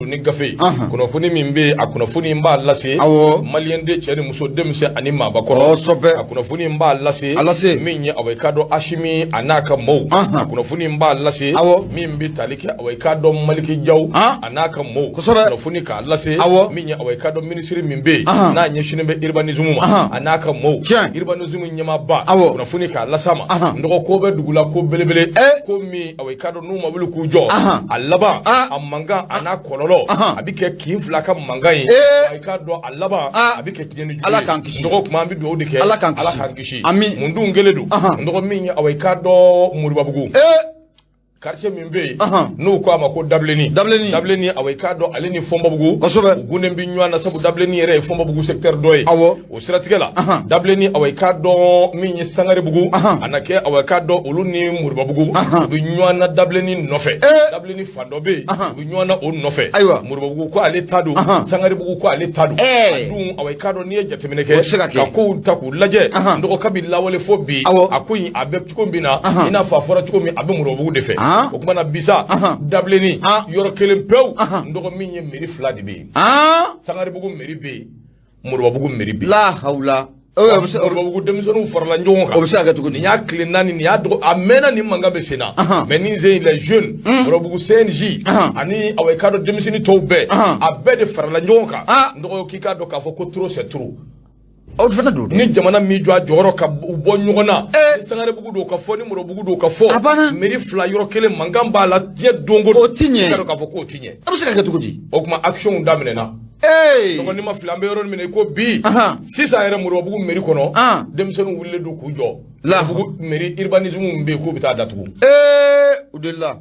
ni gafe kunafuni min be a kunafuni mba lase malien de chere muso demse ani mabakoro a kunafuni mba lase min ye awekado ashimi anaka mo a kunafuni mba lase min bi talike awekado maliki jaw anaka mo kunafuni ka lase min ye awekado ministry min be na nye shine be urbanism anaka mo urbanism nyama ba kunafuni ka lasama ndoko ko be dugula ko belebele ko mi awekado numa bulu ku jo alaba amanga anaka abike kinfla ka mangai ay ka do alaba abike kiyeni ala kankishi ndo kuma bi do dike ala kankishi mundu ngeledu ndo minye away ka do muri babugu quartier mimbe no ko amako dableni away ka do aleni fomba bugu gune bi nywana sabu dableni re fomba bugu secteur doy o stratigela dableni away ka do minye sangare bugu anake away ka do uluni muri babugu bi nywana dableni nofe dableni fandobe bi nywana o nofe muri babugu ko ale tado sangare bugu ko ale tado adun away ka do niye jatemeneke ka ko taku laje ndo kabila wole fobi akuyi abe tukombina ina fa fora tukomi abe muri babugu defe o kuma na bisa dableni yoro kelen pew ndoko minye meri fladi be sangare bugu meri be murwa bugu meri be la haula murwa bugu demsonu farla njonga obisa ga tukudi nya klinani ni ado amena ni manga be sena meni ze les jeunes murwa bugu CNJ ani awekado demsini tobe abede farla njonga ndoko kika do ka fo ko trop c'est trop ni jamana mi jwa joro ka bo nyogona sangare bugu do ka fo ni muro bugu do ka fo meri fla yoro kele mangamba la je dongo otinye ka fo ko otinye abusika ka tukuji okuma action ndamene na donc ni ma flambe yoro mine ko bi sisa ere muro bugu meri kono demsenu wulle do ku jo la bugu meri urbanisme mbe ko bita datugo udella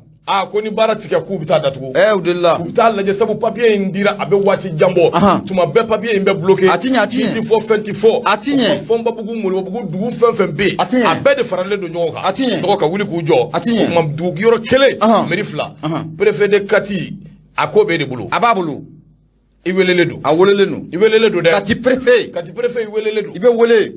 ko ni bara tika ku bita datugo udella ku bita la je sabu papier indira abe wati jambo tuma be papier imbe bloqué atinya 24 atinya fomba bugu mulo bugu dugu fenfen be abe de farale do nyoka atinya ka wuli ku jo ma dugu yoro kele merifla préfet de kati akobe de bulu ababulu iweleledu awolelenu iweleledu de kati préfet iweleledu ibe wole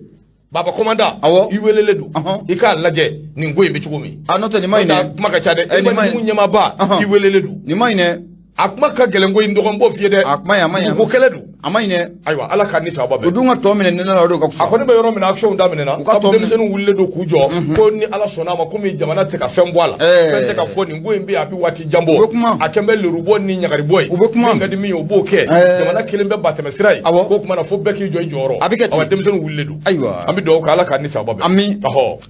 baba komanda iweleledu ika laje ni ngoy be chugumi anoto ni maine maka chade ni nyama ba iweleledu ni maine akmaka gelengo indoko mbo fiede akmaya ko keledu amaine aywa ala kanisa baba odunga to mene nena do ka akoni be yoro mena action da mene na ka dem senu wulle do kujo ko ni ala sona ma komi jamana te ka fembwala fente ka foni ngo mbi abi wati jambo akembe le rubo ni nyakari boy ngadi mi obo ke jamana kelembe bateme sirai ko kuma na fo beki joy joro awa dem senu wulle do aywa ambi do ka ala kanisa baba ami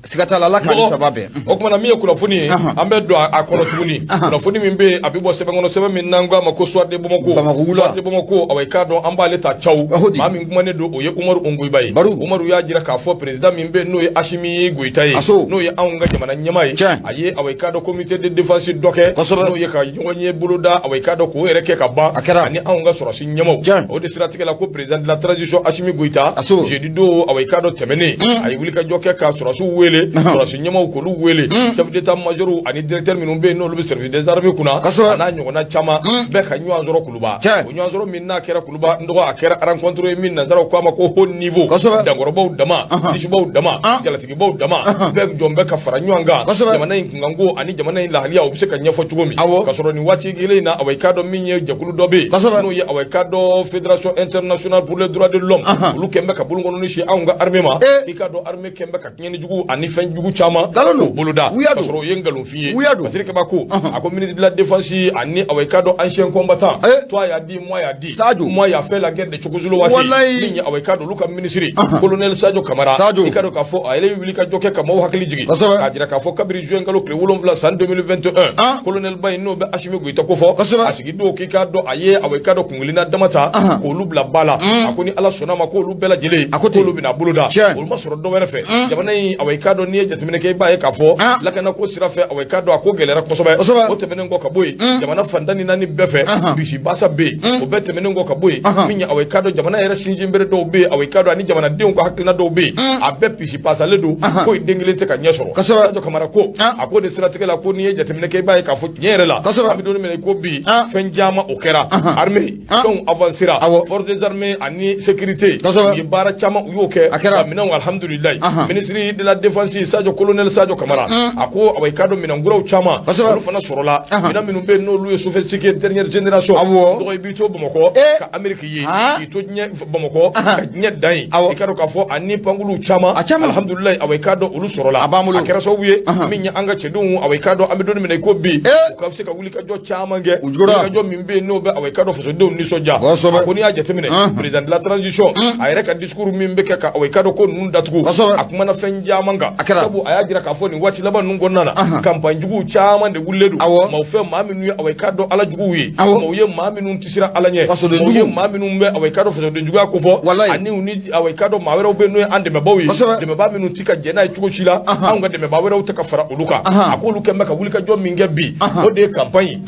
sikata ala kanisa baba o kuma na mi ko foni ambe do akono tuni na foni mi mbe abi bo sebe ngono sebe min nangwa makoswa de bomoko awai ka do leta chaw mami ngumane do oye Umaru Ongoy Baye Umaru ya jira ka fo president mimbe no ye Ashimi Goitaye no ye aunga jamana nyamai aye aweka do comité de défense doke no ye ka yonye buluda aweka do ko ereke ka ba ani aunga sorosi nyamo o de stratégie la ko président de la transition Ashimi Goita je di do aweka do temene ayi wuli ka joke ka sorosi wele sorosi nyamo ko lu wele chef d'état major ani directeur minumbe no lu service des armées kuna ana nyona chama be ka nyu azoro kuluba o nyu azoro minna kera kuluba ndo akera rencontre min nazaro ko ma ko haut niveau dangoro baw dama nishibaw dama jalatigi baw dama be jombe ka faranyanga jamana ngango ani jamana la haliya obse ka nyafo chugomi kasoro ni wati gile na awekado minye jakulu dobe no ya awekado fédération internationale pour les droits de l'homme lu kembe ka bulungo no shi aunga armema ikado arme kembe ka nyeni jugu ani fen jugu chama buluda kasoro yengalu fiye patrick bako ako ministre de la défense ani awekado ancien combattant toi ya di moi ya fait la guerre de Chokuzulo wati ninya awekado luka ministry colonel Sadio Kamara ikado ka fo ayele wilika joke ka mo hakili jigi ajira ka fo kabiri juengalo kle wolom vla san 2021 colonel Baye no be Ashimi Goita ko fo asigi do kikado aye awekado kungulina damata ko lubla bala akoni ala sona ma ko lubela jele ko lubina buluda o ma soro do werefe jamana yi awekado ni jatemene ke baye ka fo lakana ko sirafe awekado akogelera ko sobe o temene ngo ka boy jamana fandani nani befe bisi basa be o betemene ngo ka boy min ya awai kado jamana yɛrɛ sinjin bere dɔw be awai kado ani jamana denw ka hakilina dɔw be a bɛɛ pisi pasale don ko i den kelen tɛ ka ɲɛ sɔrɔ Sadio Kamara ko a ko de siratigɛ la ko n'i ye jateminɛ kɛ i b'a ye k'a fɔ tiɲɛ yɛrɛ la an bɛ don min na ko bi fɛn caman o kɛra armée fɛnw avancera forces des armées ani sécurité u ye baara caman u y'o kɛ ka minɛnw alhamdulilayi ministre de la défense colonel Sadio Kamara a ko awai kado minɛn kuraw caman olu fana sɔrɔla minɛn minnu bɛ yen n'olu ye sophistiqué dernière génération dɔgɔ i b'i to Bamakɔ ka Amérique ye k'i to Bamakɔ ka diɲɛ dan ye i ka dɔn k'a fɔ ani pankuluw caman alhamdulilayi awai kado olu sɔrɔla a kɛra sababu ye min ye an ka cɛdenw awai kado an bɛ don min na i ko bi u ka se ka wulikajɔ caman kɛ wulikajɔ min bɛ yen n'o bɛ awai kado fasodenw nisɔndiya a ko n'i y'a jateminɛ président de la transition a yɛrɛ ka discours min bɛ kɛ ka awai kado ko ninnu datugu a kumana fɛn caman kan sabu a y'a jira k'a fɔ nin waati laban ninnu kɔnɔna na campagne juguw caman de wulilen don maaw fɛ maa minnu ye awai kado ala juguw ye maaw ye maa minnu tisira ala ɲɛ maaw ye maa minnu bɛ awai kado fasoden juguya ko fɔ ani u ni awai kado maa wɛrɛw bɛ n'o ye an dɛmɛbaaw ye dɛmɛbaa minnu ti ka jɛ n'a ye cogo si la anw ka dɛmɛbaa wɛrɛw tɛ ka fara olu kan a k'olu kɛn bɛ ka wulikajɔ min kɛ bi o de ye campagne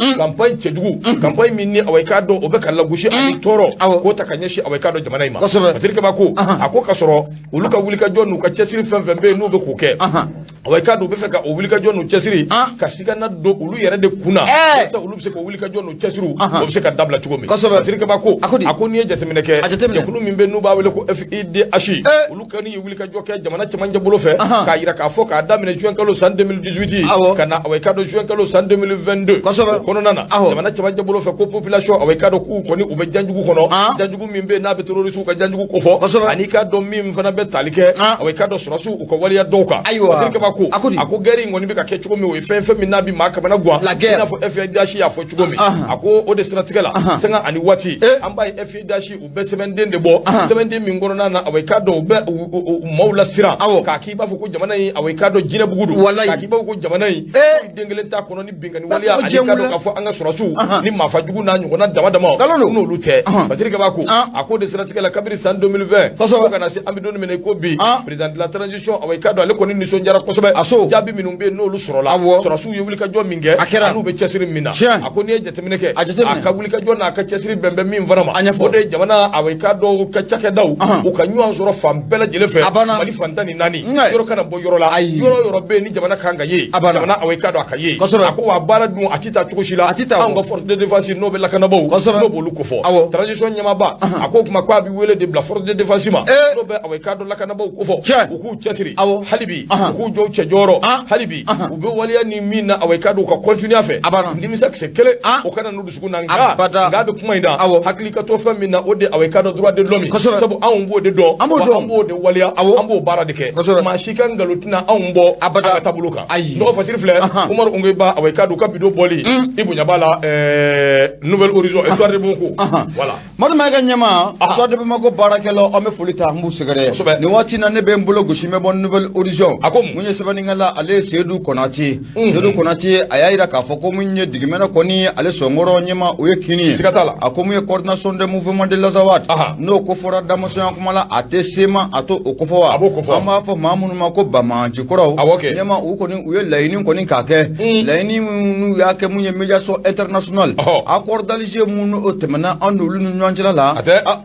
cɛjugu campagne min ni awai kado o bɛ ka lagosi ani tɔɔrɔ k'o ta ka ɲɛsin awai kado jamana in ma Batirikɛba ko a ko ka sɔrɔ olu ka wulikajɔ n'u ka cɛsiri fɛn fɛn bɛ yen n'u bɛ k'o kɛ awai kado bɛ fɛ ka o wulikajɔ n'u cɛsiri ka sigana don olu yɛrɛ de kunna walasa olu bɛ se k'o wulikajɔ n'u cɛsiriw o bɛ se ka dabila cogo min Batirikɛba ko a ko n'i ye jateminɛ kɛ jɛkulu min bɛ n'u b'a wele ko FIDH olu kɔni ye wulikajɔ kɛ jamana cɛmancɛ bolo fɛ k'a yira k'a fɔ k'a daminɛ juin kalo san 2018 ka na awai kado juin kalo san 2022 o kɔnɔna na jamana cɛmancɛ bolo fɛ ko population awai kado k'u kɔni u bɛ janjugu kɔnɔ janjugu min bɛ n'a bɛ terroriste ka janjugu ko fɔ ani k'a dɔn min fana bɛ tali kɛ awai kado sɔrɔsiw u ka waleya dɔw kan Batirikɛba ko a ko guerre in kɔni bɛ ka kɛ cogo min o ye fɛn min n'a bɛ maa kamana guwan i n'a fɔ FIDH y'a fɔ cogo min a ko o de siratigɛ la sanga ani waati an b'a ye FIDH u bɛ sɛbɛnden de bɔ sɛbɛnden min kɔnɔna na awai kado u bɛ maaw lasiran k'a k'i b'a fɔ ko jamana in awai kado jinɛbugu don k'a k'i b'a fɔ ko jamana in den kelen t'a kɔnɔ ni binkani waleya ani k'a dɔn k'a fɔ an ka sɔrɔsiw ni maafa jugu n'a ɲɔgɔnna dama dama n'olu tɛ Batirikɛba ko a ko de siratigɛ la kabini san 2020 fo ka na se an bɛ don min na i ko bi président de la transition awai kado ale kɔni nisɔndiyara kosɛbɛ jaabi minnu bɛ yen n'olu sɔrɔla sɔrɔsiw ye wulikajɔ min kɛ n'u bɛ cɛsiri min na a ko n'i ye jateminɛ kɛ a ka wulikajɔ n'a ka cɛsiri bɛnbɛn min fana ma o de ye jamana awai kado ka cakɛdaw u ka ɲɔgɔn sɔrɔ fan bɛɛ lajɛlen fɛ Mali fan 14 yɔrɔ kana bɔ yɔrɔ la yɔrɔ bɛ yen ni jamana kan ka ye jamana awai kado a ka ye a ko wa baara dun a tɛ taa cogo si la anw ka force de défense n'o bɛ lakanabaw n'o b'olu ko fɔ transition ɲɛmaaba a ko o kuma k'a bɛ wele de bila force de défense ma n'o bɛ awai kado lakanabaw ko fɔ u k'u cɛsiri hali bi u k'u jɔ u cɛ jɔyɔrɔ hali bi u bɛ waleya ni min na awai kado ka continuer a fɛ nimisa kisɛ kelen o kana n'u dusukun na nka bɛ kuma in na hakili ka to fɛn min na o de awai kado droit de l'homme sabu anw b'o de dɔn an b'o de waleya an b'o baara de kɛ maa si ka nkalon tɛna anw bɔ an ka taabolo kan nɔgɔ fasiri filɛ Umaru Ungeba awai kado ka bidon bɔli i bonya b'a la Nouvelle Horizon histoire de Bamako voilà Madu Mayiga ɲɛma histoire de Bamako baarakɛlaw an bɛ foli ta an b'u sɛgɛrɛ nin waati na ne bɛ n bolo gosi n bɛ bɔ Nouvelle Horizon mun ye sɛbɛnnikɛla ale ye Seydou Konate Seydou Konate a y'a jira k'a fɔ ko mun ye digimɛnɛ kɔni ale sɔnkɔrɔ ɲɛma o ye kini ye a ko mun ye coordination des mouvements de l'Azawad n'o ko fɔra damasɔnya kuma la a tɛ sema a to o kofɔ wa an b'a fɔ maa minnu ma ko bamanjikɔrɔw ɲɛma u kɔni u ye laɲini kɔni k'a kɛ laɲini minnu y'a kɛ mun ye médiation internationale accord d'Alger minnu o tɛmɛna an n'olu ni ɲɔgɔn cɛla la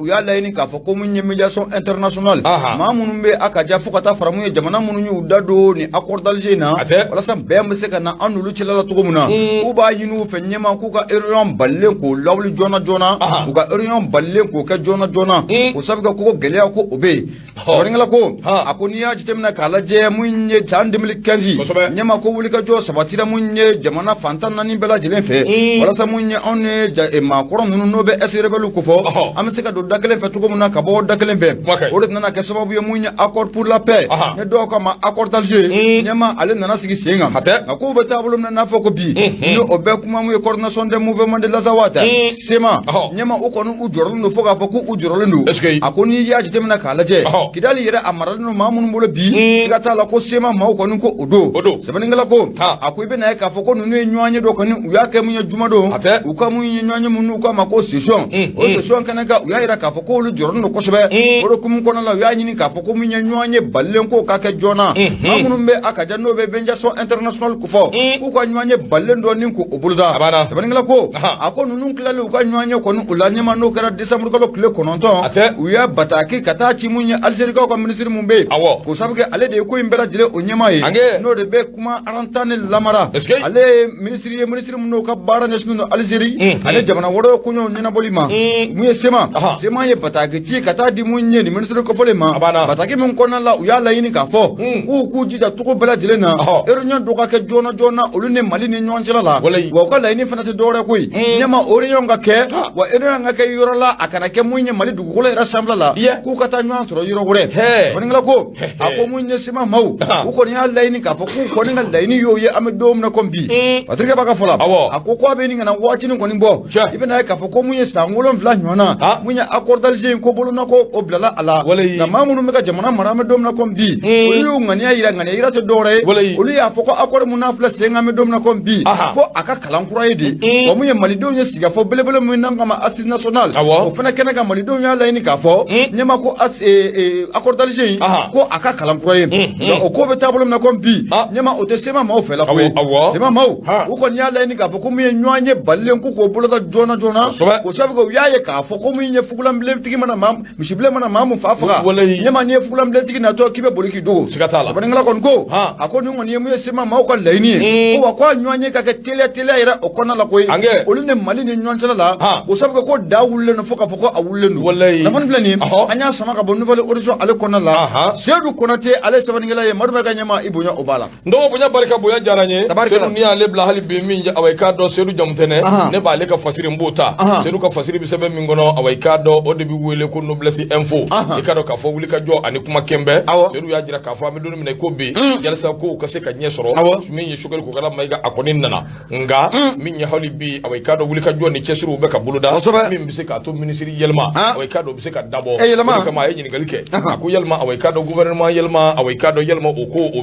u y'a laɲini k'a fɔ ko mun ye médiation internationale maa minnu bɛ a ka diya fo ka taa fara mun ye jamana minnu y'u da don ni accord d'Alger in na walasa bɛn bɛ se ka na an n'olu cɛla la cogo min na k'u b'a ɲini u fɛ ɲɛma k'u ka réunion balilen k'o lawuli joona joona u ka réunion balilen k'o kɛ joona joona o sabu kɛ ko gɛlɛya ko o bɛ yen sɔgɔninkɛla ko a ko n'i y'a jateminɛ k'a lajɛ mun ye san 2015 ɲɛma ko wulikajɔ sabatira mun ye jamana fantan naani bɛɛ lajɛlen fɛ walasa mun ye anw ni maakɔrɔ ninnu n'o bɛ SRBL ko fɔ an bɛ se ka don da kelen fɛ cogo min na ka bɔ da kelen fɛ o de nana kɛ sababu ye mun ye accord pour la paix ne dɔw ka ma accord d'Alger ɲɛma ale nana sigi sen kan nka k'u bɛ taabolo min na n'a fɔ ko bi ni o bɛɛ kuma mun ye coordination des mouvements de l'Azawad sema ɲɛma u kɔni u jɔrɔlen don fo k'a fɔ ko u jɔrɔlen don a ko n'i y'a jateminɛ k'a lajɛ Kidali yɛrɛ a maralen no maa minnu bolo bi siga t'a la ko sema maaw kɔni ko o don sɛbɛnnikɛla ko a ko i bɛna ye k'a fɔ ko ninnu ye ɲɔgɔn ye dɔ kɔni u y'a kɛ mun ye juma don u ka mun ye ɲɔgɔn ye minnu k'a ma ko session o session kɛnɛ kan u y'a yira k'a fɔ k'olu jɔrɔlen don kosɛbɛ o hukumu kɔnɔna la u y'a ɲini k'a fɔ ko mun ye ɲɔgɔn ye balilen ko k'a kɛ joona maa minnu bɛ a ka jan n'o bɛ Vengeance International ko fɔ k'u ka ɲɔgɔn ye balilen dɔ ni ko o boloda sɛbɛnnikɛla ko a ko ninnu tilali u ka ɲɔgɔn ye kɔni u la ɲɛma n'o kɛra décembre kalo tile 9 u y'a bataki ka taa ci mun ye Algérikaw ka ministre mun bɛ ko sabu kɛ ale de ye ko in bɛɛ lajɛlen o ɲɛma ye n'o de bɛ kuma arantane lamara ale ye ministre mun n'o ka baara ɲɛsinnen don Algérie ale jamana wɛrɛw kɔɲɔw ɲɛnabɔli ma mun ye sema ye bataki ci ka taa di mun ye ni ministre kɔfɔlen ma bataki min kɔnɔna la u y'a laɲini k'a fɔ k'u jija cogo bɛɛ lajɛlen na réunion dɔ ka kɛ joona joona olu ni Mali ni ɲɔgɔn cɛla la wa u ka laɲini fana tɛ dɔwɛrɛ koyi ɲɛma o réunion ka kɛ wa réunion ka kɛ yɔrɔ la a kana kɛ mun ye Mali dugukolo yɛrɛ sanfɛla la k'u ka taa ɲɔgɔn sɔrɔ yɔrɔ wɛrɛ sɛbɛnnikɛla ko a ko mun ye sema maaw u kɔni y'a laɲini k'a fɔ k'u kɔni ka laɲini y'o ye an bɛ don min na komi bi Patrick b'a ka fɔ la a ko k'a bɛ nin kana waatinin kɔni bɔ i bɛna ye k'a fɔ ko mun ye san 7 ɲɔgɔnna mun ye accord d'Alger in ko bolona ko o bilala a la nka maa minnu bɛ ka jamana mara an bɛ don min na komi bi olu y'u ŋaniya yira tɛ dɔwɛrɛ ye olu y'a fɔ ko accord mun n'a filɛ sen kan an bɛ don min na komi bi fo a ka kalan kura ye de wa mun ye malidenw ye sigikafɔ belebele min n'an kama assise nationale o fana kɛnɛ kan malidenw y'a laɲini k'a fɔ ɲɛma ko accord d'Alger in ko a ka kalan kura ye nka o ko bɛ taabolo min na komi bi ɲɛma o tɛ sema maaw fɛ la koyi sema maaw u kɔni y'a laɲini k'a fɔ ko mun ye ɲɔgɔn ye balilen ko k'o boloda joona joona o sabu kɛ u y'a ye k'a fɔ ko mun ye fugulanbilentigi mana misibilen mana maa mun faga ɲɛma n'i ye fugulanbilentigi natɔ k'i bɛ boli k'i dogo sɛbɛnnikɛla kɔni ko a ko nin kɔni ye mun ye sema maaw ka laɲini ye ko wa k'a ɲɔgɔn ye ka kɛ teliya yɛrɛ o kɔnɔna la koyi olu ni Mali ni ɲɔgɔn cɛla la o sabu kɛ ko da wulilen don fo k'a fɔ ko a wulilen don nafani filɛ nin an y'a sama ka bɔ nouvelle horizon ale kɔnɔna la Seydou Konate ale sɛbɛnnikɛla ye Madu ka ɲɛma i bonya o b'a la n dɔgɔ bonya barika bonya diyara n ye Seydou ni y'ale bila hali bi min awa i k'a dɔn Seydou Jamutɛnɛ ne b'ale ka fasiri n b'o ta Seydou ka fasiri bɛ sɛbɛn min kɔnɔ awa i k'a dɔn o de bɛ wele ko Noblesse Info i k'a dɔn k'a fɔ wulikajɔ ani kuma kɛnbɛ Seydou y'a jira k'a fɔ an bɛ don min na ko bi yalasa ko ka se ka ɲɛ sɔrɔ min ye Sogɛli Kokala Mayiga a kɔni nana nka min ye hali bi awa i k'a dɔn wulikajɔ ni cɛsiriw bɛ ka boloda min bɛ se k'a to minisiri yɛlɛma awa i k'a dɔn o bɛ se ka dabɔ o kama a ye ɲininkali kɛ a ko yɛlɛma awa i k'a dɔn gouvernement yɛlɛma awa i k'a dɔn yɛlɛma o ko o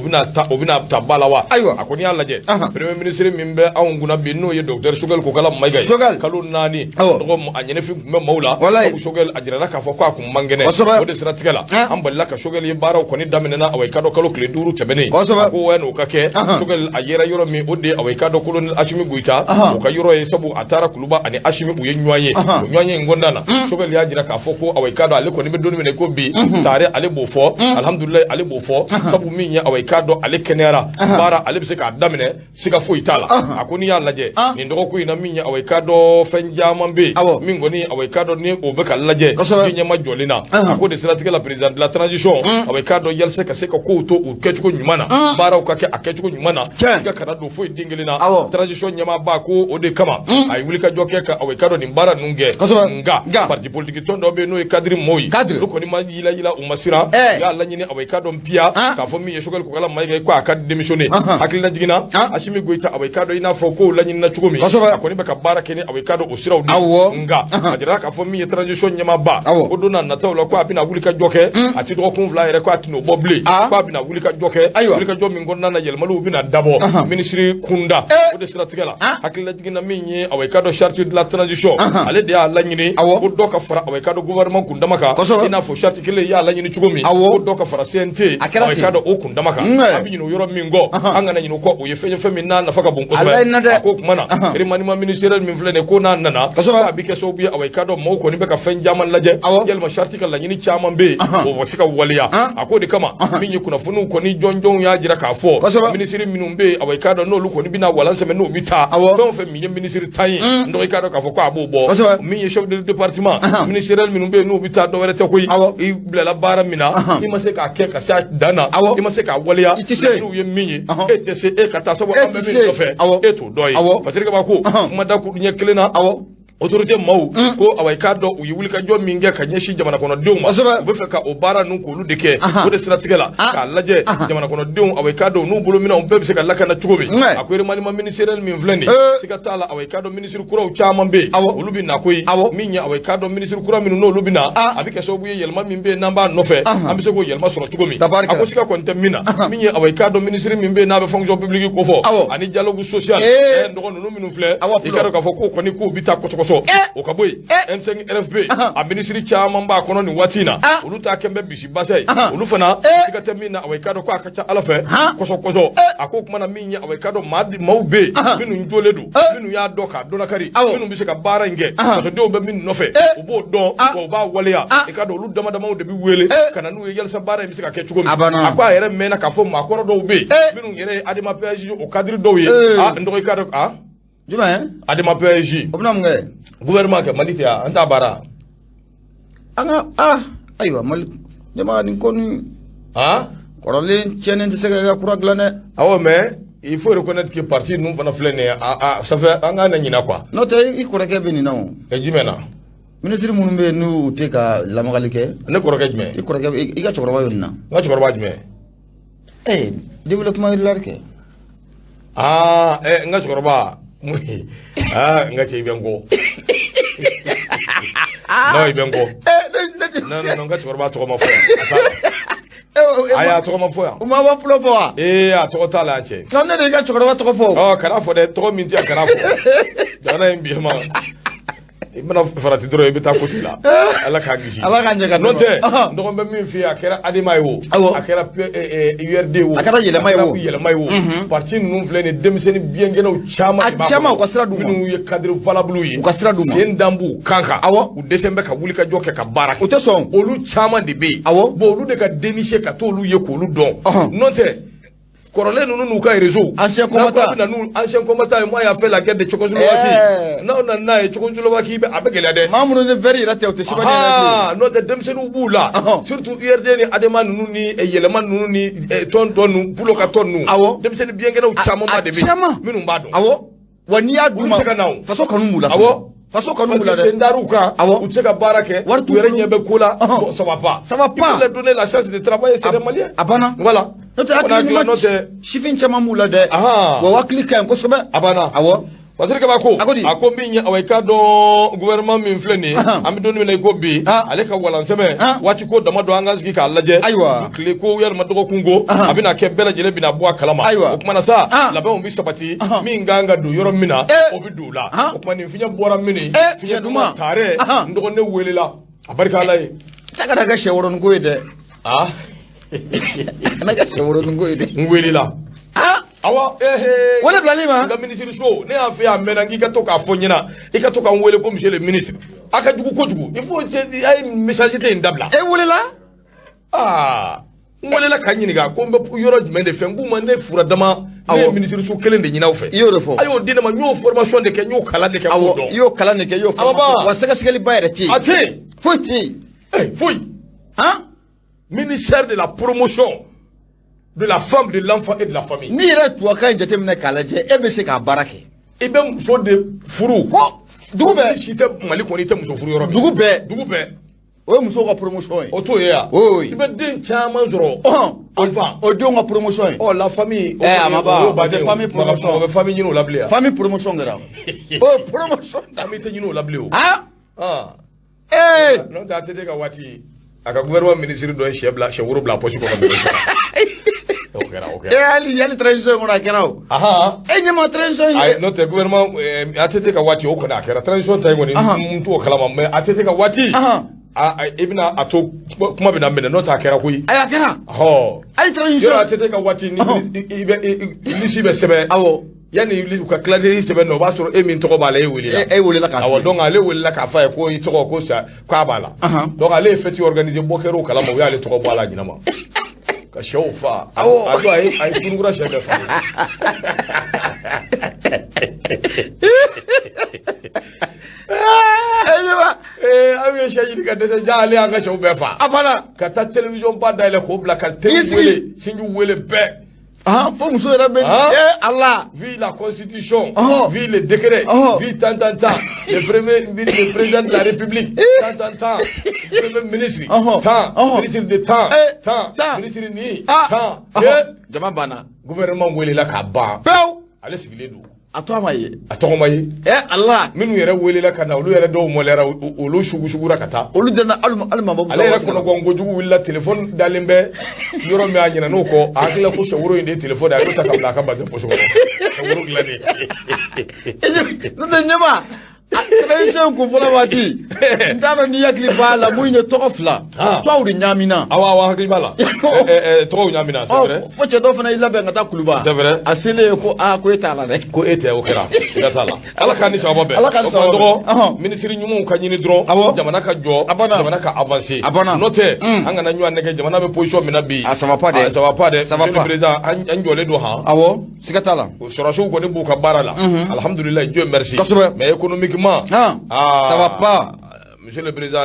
bɛna ta ba la wa a kɔni y'a lajɛ premier ministre min bɛ anw kunna bi n'o ye docteur Sogɛli Kokala Mayiga ye kalo 4 dɔgɔ a ɲɛnɛfin tun bɛ maaw la sabu Sogɛli a jirala k'a fɔ k'a kun man kɛnɛ o de siratigɛ la an balila ka Sogɛli ye baaraw kɔni daminɛna awa i k'a dɔn kalo tile 5 tɛmɛnen a ko wa n'o ka kɛ Sogɛli a yera yɔrɔ min o de awa i k'a dɔn colonel Asimi Goyita o ka yɔrɔ ye sabu a taara Kuluba ani Asimi u ye ɲɔgɔn ye o ɲɔgɔn ye in kɔnɔna na Sogɛli y'a jira k'a fɔ ko awa i k'a dɔn ale kɔni bɛ don min ko bi tare ale b'o fɔ alhamdulilayi ale b'o fɔ sabu min ye awa i k'a dɔn ale kɛnɛyara baara ale bɛ se k'a daminɛ siga foyi t'a la a ko n'i y'a lajɛ nin dɔgɔkun in na min ye awa i k'a dɔn fɛn caman bɛ yen min kɔni awa i k'a dɔn ni o bɛ ka lajɛ ni ɲɛma jɔlen na a ko de siratigɛ la président de la transition awa i k'a dɔn yalisa ka se ka kow to u kɛcogo ɲuman na baaraw ka kɛ a kɛcogo ɲuman na siga kana don foyi den kelen na transition ɲɛmaaba ko o de kama a ye wulikajɔ kɛ ka awa i k'a dɔn nin baara ninnu kɛ nka parti politique tɔn dɔ bɛ yen n'o ye kadiri mɔɔw ye olu kɔni ma yila u ma siran u y'a laɲini awa i k'a dɔn piya k'a fɔ min ye Sogɛli Kokala Mayiga ye ko a ka démissionner hakilina jiginna Asimi Goyita awa i k'a dɔn i n'a fɔ k'o laɲinina cogo min a kɔni bɛ ka baara kɛ ni awa i k'a dɔn o siraw de nka a jirala k'a fɔ min ye transition ɲɛmaaba o don n'a nataw la ko a bɛna wulikajɔ kɛ a tɛ dɔgɔkun 2 yɛrɛ ko a tɛn'o bɔ bilen ko a bɛna wulikajɔ kɛ wulikajɔ min kɔnɔna na yɛlɛmaliw bɛna dabɔ minisiri kunda o de siratigɛ la hakilina jiginna min ye awa i k'a dɔn charte de la transition ale de y'a laɲini ko dɔ ka fara awa i k'a dɔn gouvernement kundama kan i n'a fɔ charte kelen y'a laɲini cogo min ko dɔ ka fara CNT awa i k'a dɔn o kundama kan an bɛ ɲinɛ o yɔrɔ min kɔ an kana ɲinɛ o kɔ o ye fɛn min n'a nafa ka bon kosɛbɛ a ko kuma na remaniement ministériel min filɛ nin ye ko n'a nana a bɛ kɛ sababu ye awa i k'a dɔn maaw kɔni bɛ ka fɛn caman lajɛ yalima charte ka laɲini caman bɛ yen o ma se ka waleya a ko de kama min ye kunnafoniw kɔni jɔnjɔnw y'a jira k'a fɔ minisiri minnu bɛ yen awa i k'a dɔn n'olu kɔni bɛna walan sɛbɛn n'o bɛ taa fɛn o fɛn min ye minisiri tan ye n dɔgɔ i k'a dɔn k'a fɔ ko a b'o bɔ min ye chef de département ministériel minnu bɛ yen n'o bɛ taa dɔwɛrɛ tɛ koyi i bilala baara min na i ma se k'a kɛ ka se a dan na i ma se k'a waleya n'u ye min ye e tɛ se e ka taa sabu an bɛ min nɔfɛ e t'o dɔ ye parce que ko kuma da ɲɛ kelen na autorité maw ko away kaddo u yiwul ka jom minge ka nyeshi jamana kono dew ma be fe ka o bara nu ko lu deke ko de stratigela ka laje jamana kono dew away kaddo nu bulu mina on be se ka lakana tugobe akoy mani ma ministeriel min vlendi sika tala away kaddo ministre kuraw chama be olubi na koy minya away kaddo ministre kuraw min no lubina abike so bu yelma min be namba no fe ambe se ko yelma soro tugomi ako sika ko ntemina minya away kaddo ministre min be na be fonction publique ko fo ani dialogue social ndo no minu fle ikaro ka fo ko ni ko bita ko o kaboy M5 RFP a ministry chairman ba kono ni watina ulu ta kembe bisi basay ulu fana sika temina away kado ko akacha alafe koso ako kuma na minya away kado madi mawbe minu njoledu minu ya doka donakari minu bisi ka bara nge to de obe minu nofe obo don ko ba waleya ikado ulu dama dama de bi wele kana nu yel sa bara bisi ka kechugo akwa yere mena ka fo makoro do be minu yere adima PSG o kadri do ye ndo ikado Juma adima PSG obna mnge gouvernement ke malite anta bara anga aywa mal jama ni kon korole chenen de sega kura glane awo mais il faut reconnaître que parti nous fana flene ça fait anga na nyina quoi no te i korake beni nawo e jimena ministre mun be nu te ka lamagalike ne korake jime i korake i ga chokoro yonna nga chokoro jime développement larke nga chokoro ba nga che ibengo no ibengo no nga chokoro ba to ma fo aya to ma fo ya uma wa plo fo a to ta la che non ne ga chokoro ba to fo kara fo de to minti kara fo dana mbi ma ibana farati doro ibita kotila ala ka gishi ala ka njaka note ndo be min fi akera adimay wo akera URD wo akara yele may wo parti nous flene demiseni bien geno chama ko sira duma minu ye cadre valable yi ko sira duma sen dambu kanka u desembe ka wuli ka joke ka baraka o te son olu chama de be bo olu de ka dénicher ka to olu ye ko olu don note Corolé nous ka réseau ancien combattant ancien combattant moi il a fait la guerre de Tchécoslovaquie non Tchécoslovaquie avec les adé mamoun ne veri raté o sibani non de demsenu bula surtout URD ni adema nous ni yelema nous ni ton nous bulo ka ton nous demsenu bien gena o chama ma de bi minu mbado wani ya duma faso kanu mula faso kanu mula de ndaruka utseka barake were nyebe kula ça va pas il faut donner la chance de travailler c'est les Maliens voilà note akini shifin chama mula de wa waklika ko sobe abana parce que bako ako binya aweka do gouvernement min fleni am do ni ko bi ale ka wala seme wati ko dama do angaski ka laje kle ko yer ma do kungo abina ke bela jele bina bo kalama o kuma na sa labe on bi sabati mi nganga do yoro mina o bi dula o kuma ni finya bora mini finya duma tare ndo ne welela abarka lay taka daga sheworon goyde naga sheworon goyde welela awa wala blalima la ministre so ne a fait amena ngi ka to ka fonyina e ka to ka wele ko monsieur le ministre aka jugu ko jugu il faut ay message te ndabla wala la wala la kanyini ga ko mbe yoro mende fengu ma ne fura dama ne ministre so kelen de nyina fe yoro fo ayo dina ma nyo formation de ke nyo kala de ke ko do yo kala ne ke yo formation wa sega sigeli bayre ti ate foti foi ministère de la promotion de la femme, de l'enfant et de la famille. Ni re toi quand j'étais mené kalaje e be se ka barake. E be muso de furu. Dugu be si te mali ko ni te muso furu yoro. Dugu be. O muso ka promotion. O to ya. I be den chama zoro. Enfant. O don ka promotion. Oh la famille. Amaba. De famille promotion. O famille nyino lablia. Famille promotion gara. O promotion. Famille te nyino lablia. Non da te ka wati. Aka gouvernement ministre do chebla chewuro bla poche ko ko. Ali transition on a kerao. Nyama transition. Ay no te gouvernement atete ka wati o ko da kera transition tay ngoni mtu o kalama me atete ka wati. Ibina ato kuma bina mena no ta kera kuyi. Ay kera. Ali transition. Yo atete ka wati ni si be sebe. Yani iblis ka clarifier sebe no ba soro emi ntoko bala e weli la. E weli la ka. Donc ale weli la ka fa ko itoko ko sa ka bala. Donc ale feti organiser bokero kalama o ya ale toko bala nyina ma. Ka shofa ado ay kungura shaka fa awi shaji ka dese jale anga shofa fa abala ka ta television ba dale ko bla ka tele wele sinju wele be Fo muso yɛrɛ bɛ Allah. Vu la constitution, vu les décrets, vu tant, le président de la République, tant, le premier ministre, ministre de tant, ministre ni, jama bana. Gouvernement welela ka ban. Ale sigilen don. A tɔgɔ ma ye. Allah. Minnu yɛrɛ welela ka na olu yɛrɛ dɔw mɔlɛra olu sugura ka taa. Olu dana alima ale yɛrɛ kɔnɔ kojugu wulila téléphone dalen bɛ yɔrɔ min a ɲinɛ n'o kɔ a hakilila ko sɛworo in de téléphone a y'o ta ka bila a ka bateau poche kɔnɔ. Sɛworo dilannen. N'o tɛ ɲɛma. Création ko fɔlɔ waati n t'a dɔn ni hakili b'a la mun ye tɔgɔ fila tɔgɔw de ɲaamina. Awɔ hakili b'a la. Tɔgɔw ɲaamina c'est vrai. Fo cɛ dɔ fana y'i labɛn ka taa kuluba. C'est vrai. A selen ko ko e t'a la dɛ. Ko e tɛ o kɛra siga t'a la. Ala k'an ni sababa bɛn. Ala k'an ni sababa bɛn. Ministre ɲumanw ka ɲini dɔrɔn jamana ka jɔ jamana ka avancer. N'o tɛ an kana ɲɔgɔn nɛgɛ jamana bɛ position min na bi. A ça va pas dɛ. Ça va pas dɛ. Monsieur le président an jɔlen don han. Awɔ siga t'a la. Sɔrɔsiw kɔni b'u ka baara la. Alhamdulilayi Dieu merci. Kosɛbɛ. Mais économiquement. Ça va pas. Monsieur le président,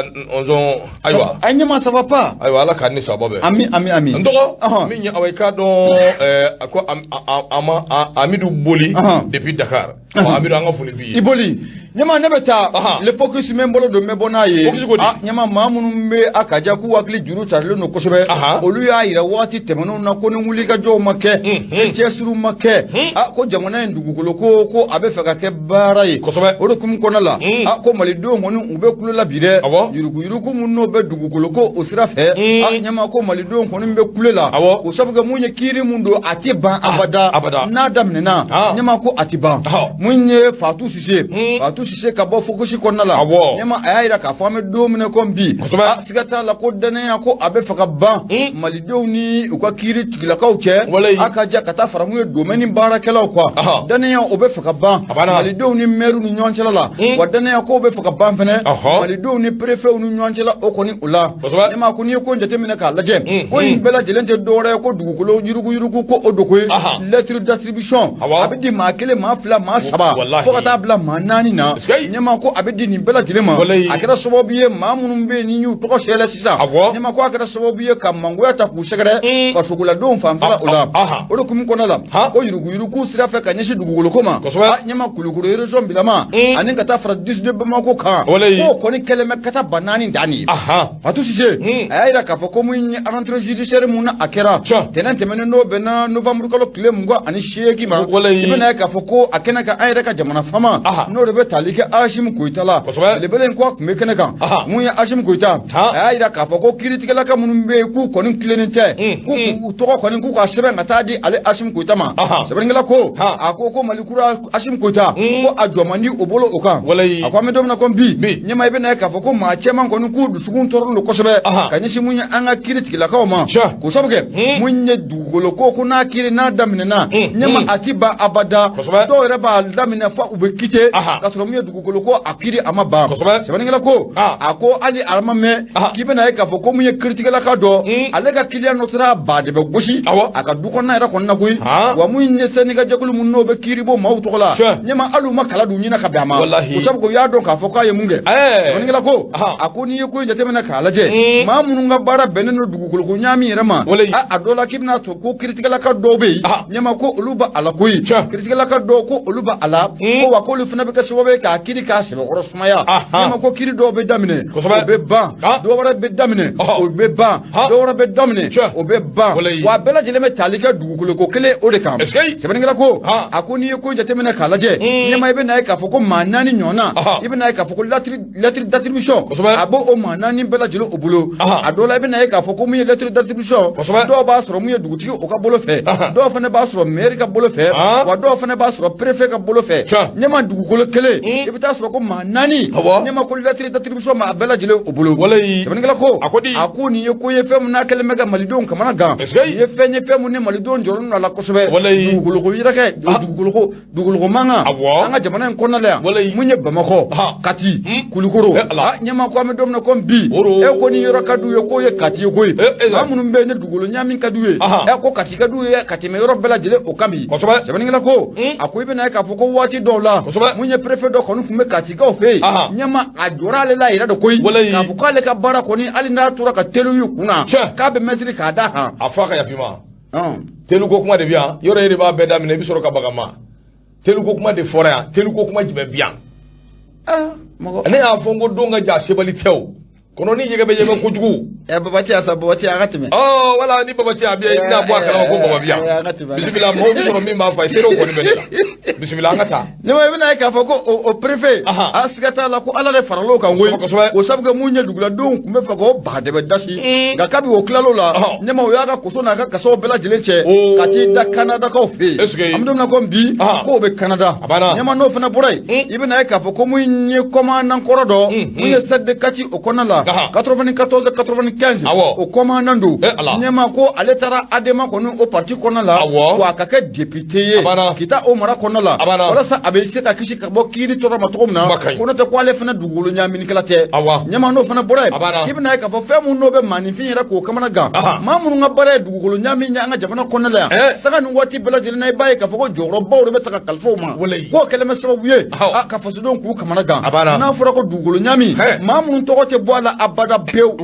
ayiwa. Anyama ça va pas. Ayiwa ala k'an ni sababa bɛn. Ami. Ndɔgɔ. Min ye aw ka dɔn ko Amidou Boli depuis Dakar. Amidou an ka foli b'i ye. I Boli. Nyama ne bɛ taa le focus min bolo don n bɛ bɔ n'a ye. Focus ko di. Nyama maa minnu bɛ a ka diya k'u hakili juru tarilen don kosɛbɛ. Olu y'a yira waati tɛmɛnenw na ko ni wulikajɔw ma kɛ. Ni cɛsiriw ma kɛ. Ko jamana in dugukolo ko a bɛ fɛ ka kɛ baara ye. Kosɛbɛ. O de hukumu kɔnɔna la. Ko malidenw kɔni u bɛ kulo la bi dɛ. Yuruku minnu n'o bɛ dugukolo ko o sira fɛ. Nyama ko malidenw kɔni bɛ kulo la. Ko sabu kɛ mun ye kiiri mun don a tɛ ban abada. N'a daminɛna. Nyama ko a tɛ ban. Mun ye Fatou Cissé ka bɔ fokusi kɔnɔna la. Nyama a y'a yira k'a fɔ an bɛ don min ko bi. Siga t'a la ko danaya ko a bɛ fɛ ka ban. Malidenw ni u ka kiiri tigilakaw cɛ. A ka diya ka taa fara mun ye domaine baarakɛlaw quoi. Danaya o bɛ fɛ ka ban. Malidenw ni maire ni ɲɔgɔn cɛla la. Wa danaya ko bɛ fɛ ka ban fɛnɛ. Malidenw ni préfet ni ɲɔgɔn cɛla o kɔni o la. Nyama ko n'i ye ko jateminɛ k'a lajɛ. Ko in bɛɛ lajɛlen tɛ dɔwɛrɛ ye ko dugukolo yurugu ko o dogo ye. Lettre d'attribution. A bɛ di maa kelen maa fila maa saba. Fo ka taa bila maa naani na. Nyama ko a bɛ di nin bɛɛ lajɛlen ma. A kɛra sababu ye maa minnu bɛ yen ni y'u tɔgɔ sɛbɛn sisan. Nyama ko a kɛra sababu ye ka mangoya ta k'u sɛgɛrɛ fasogoladenw fanfɛla o la. O de kun kɔnɔ la. Ko yurugu sira fɛ ka ɲɛsin dugukolo ko ma. Nyama Kulukoro région bilama ani ka taa fara 18 Bamako kan. Ko kɔni kɛlen bɛ ka taa ba naani dan ye. Fatou Cissé a y'a yira k'a fɔ ko mun ye rentrée judiciaire mun na a kɛra. Tɛnɛn tɛmɛnen n'o bɛnna novembre kalo tile 28 ma. I bɛna ye k'a fɔ ko a kɛnɛ kan an yɛrɛ ka jamana fama n'o de bɛ tali kɛ Ashimi Koyita la. Belebele in ko a tun bɛ kɛnɛ kan. Mun ye Ashimi Koyita a y'a yira k'a fɔ ko kiiritigɛlaka minnu bɛ yen k'u kɔni tilennen tɛ. K'u tɔgɔ kɔni k'u ka sɛbɛn ka taa di ale Ashimi Koyita ma. Sɛbɛnnikɛla ko a ko Malikura Ashimi Koyita ko a jɔ man di o bolo o kan. A ko an bɛ don min na ko bi ɲɛma i bɛna ye k'a fɔ ko maa cɛman kɔni k'u dusukun tɔɔrɔlen don kosɛbɛ ka ɲɛsin mun ye an ka kiiritigilakaw ma. Ko sabu kɛ mun ye dugukolo ko n'a kiiri n'a daminɛna ɲɛma a ti ban abada. Dɔw yɛrɛ b'a daminɛ fo u bɛ kite ka sɔrɔ mun ye dugukolo ko a kiiri a ma ban. Sɛbɛnnikɛla ko a ko hali a ma mɛn k'i bɛna ye k'a fɔ ko mun ye kiiritigɛlaka dɔ ale ka kiliyan dɔ tora ba de bɛ gosi a ka du kɔnɔna yɛrɛ kɔnɔna na koyi wa mun ye sɛnɛkɛjɛkulu mun n'o bɛ kiiri bɔ maaw tɔgɔ la ɲɛma hali u ma kala dun ɲinɛ ka bɛn a ma ko sabu u y'a dɔn k'a fɔ k'a ye mun kɛ. Sɛbɛnnikɛla ko a ko n'i ye ko in jateminɛ k'a lajɛ maa minnu ka baara bɛnnen don dugukolo ko ɲaami yɛrɛ ma a dɔw la k'i bɛna to ko kiiritigɛlaka dɔw bɛ yen ɲɛma ko olu bɛ a la koyi kiiritigɛlaka dɔw ko olu bɛ a la ko wa k'olu fana bɛ kɛ sababu ye k'a kiiri k'a sɛbɛkɔrɔ sumaya ɲɛma ko kiiri dɔw bɛ daminɛ o bɛ ban dɔw wɛrɛ bɛ daminɛ o bɛ ban dɔw wɛrɛ bɛ daminɛ o bɛ ban wa a bɛɛ lajɛlen bɛ tali kɛ dugukolo ko kelen o de kan. Sɛbɛnnikɛla ko a ko n'i ye ko jateminɛ k'a lajɛ ɲɛma i bɛna ye k'a fɔ ko maa naani ɲɔgɔnna i bɛna ye k'a fɔ ko lettre d'attribution a b'o o maa naani bɛɛ lajɛlen o bolo a dɔw la i bɛna ye k'a fɔ ko mun ye lettre d'attribution dɔw b'a sɔrɔ mun ye dugutigi o ka bolo fɛ dɔw fana b'a sɔrɔ maire ka bolo fɛ wa dɔw fana b'a sɔrɔ préfet ka bolo fɛ ɲɛma dugukolo kelen i bɛ taa sɔrɔ ko maa naani ɲɛma ko lettre d'attribution ma a bɛɛ lajɛlen o bolo. Sɛbɛnnikɛla ko a ko nin ye ko ye fɛn min n'a kɛlen bɛ ka malidenw kamana gan nin ye fɛn mun ni malidenw jɔrɔlen don a la kosɛbɛ dugukolo yɛrɛkɛ dugukolo mankan an ka jamana in kɔnɔna la yan mun ye Bamakɔ Kati Kulukoro ɲɛma ko an bɛ don min na ko bi e ko ni yɔrɔ ka d'u ye k'o ye Kati ye koyi maa minnu bɛ yen ni dugukolo ɲaami ka d'u ye ko Kati ka d'u ye ka tɛmɛ yɔrɔ bɛɛ lajɛlen o kan bi. Sɛbɛnnikɛla ko a ko i bɛna ye k'a fɔ ko waati dɔw la mun ye préfet dɔ kɔni tun bɛ Katikaw fɛ yen ɲɛma a jɔra ale la yɛrɛ de koyi k'a fɔ k'ale ka baara kɔni hali n'a tora ka teliw y'u kunna k'a bɛ mɛtiri k'a da kan. A fɔ a ka yafa i ma. telu ko kuma de biya yoro yere ba beda mine bi soro ka bagama telu ko kuma de fora ya telu ko kuma jibe biya ne a fongo donga ja sebali tew kono ni yega be yega ko jugu babati asa babati agatime wala ni babati abiya ina bo akala ko babia bismillah mo bi soro mi ma fa sero ko ni bedela bismillah ngata ne wa bina ka fa ko o préfet asigata la ko ala le faralo kan we o sabga munya dugula don kumbe fa ko ba de dashi ga kabi o klalo la ne ma o yaga ko so na ga kaso bela jilenche kati da Canada ko fe amdom na ko bi ko be Canada ne ma no fa na burai ibina ka fa ko munye koma nan korodo munye sadde kati o konala 94-95 o commandando nyema ko aletara adema kono o parti kono la wa kaka député kita o mara kono la wala sa abe se ka kishi ka bo kiri to ma to na kono te ko ale fana dugulu nyamini kala te nyema no fana bore kibna ka fo femu no be manifin ra ko kamana ga mamunu nga bare dugulu nyami nya nga jamana kono la saka nu wati bela jeli nay baye ka fo ko joro bawdo be taka kalfo ma ko kelema sababu ye ka fo don ku kamana ga na fura ko dugulu nyami mamunu to ko te boala abada bew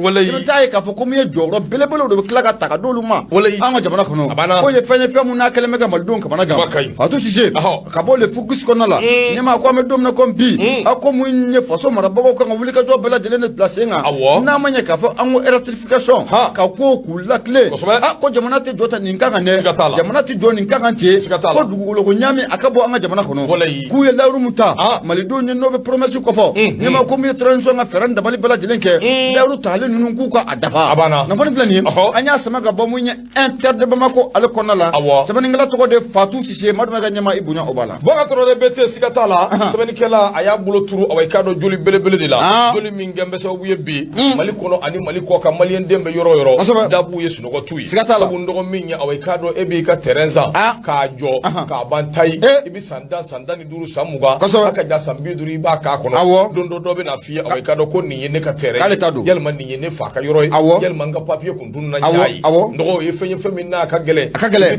tayi ka fo ko mi joro belebele do kila ka taka dolu ma anga jamana kono ko ye fenye femu na keleme ga maldon ka banaga atu sise ka bo le focus kono la nyama ko me dom na ko bi ako mu nye faso mara bago ka nguli ka do bela de ne place nga na manya ka fo ango electrification ka ko ku la clé ko jamana te jota ninka ne jamana te joni ninka te ko dugulo ko nyami akabo anga jamana kono ku ye lawru muta malido nye no be promesse ko fo nyama ko mi transition nga feranda bali bela jilenke lawru tale nunu ku ka adafa na fani flani anya sama ga bamu nye inter de bamako ale konala sabani ngala to ko de fatu sise maduma ga nyama ibunya obala boga toro de bete sikatala sabani kala aya bulo turu awai kado joli belebele de la joli mingembe so buye bi mali kono ani mali ko ka malien dembe yoro da bu yesu no ko tuyi sabu ndo minya awai kado ebi ka terenza ka jo ka bantai ibi sanda ni duru samuga aka ja sambi duru ba ka kono dondo dobe na fi awai kado ko ni ne ka tere yelma ni ne fa ka yoro yelma nga papier kun dun na nyai ndo e fenye na ka gele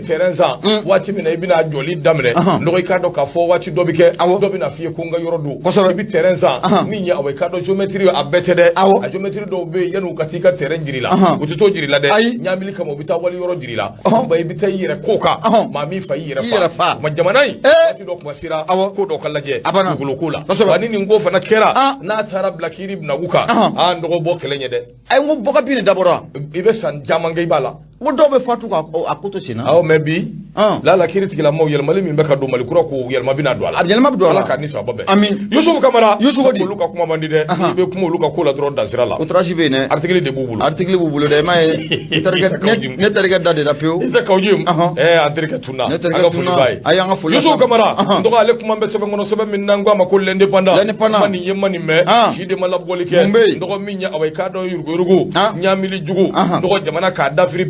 terenza wati mina ibi na joli damre ndo kado ka fo wati dobike dobe na fi ko nga yoro do ibi terenza minya awai kado geometry abetede a geometry do be yanu katika teren jirila utito jirila de nyamili kama obita wali yoro jirila ba ibita yire koka ma mi fa yire fa ma jamanai wati do kuma sira ko do kallaje gulukula bani ni ngofa na kera na tara blakiri na wuka ndo bo kelenye de ay ngo boka bini dabora ibe san jamangay bala ngo dobe fatu ka akoto sina maybe la kiriti kila mo yelma limi mbeka do malikura ko yelma bina do ala yelma do ala ka ni sababe amin Yusuf Kamara Yusuf di luka kuma mandi de be kuma luka ko la dro da sirala utrashi be ne article de bubulu de may ne targa dade da peu ita kawjim article tuna aga fulu bay ayanga fulu Yusuf Kamara ndo ale kuma be sebe ngono sebe min nangwa makol l'indépendant mani yemani me shide malab golike ndo minya awai kado yurgo nyamili jugu ndo jamana ka dafri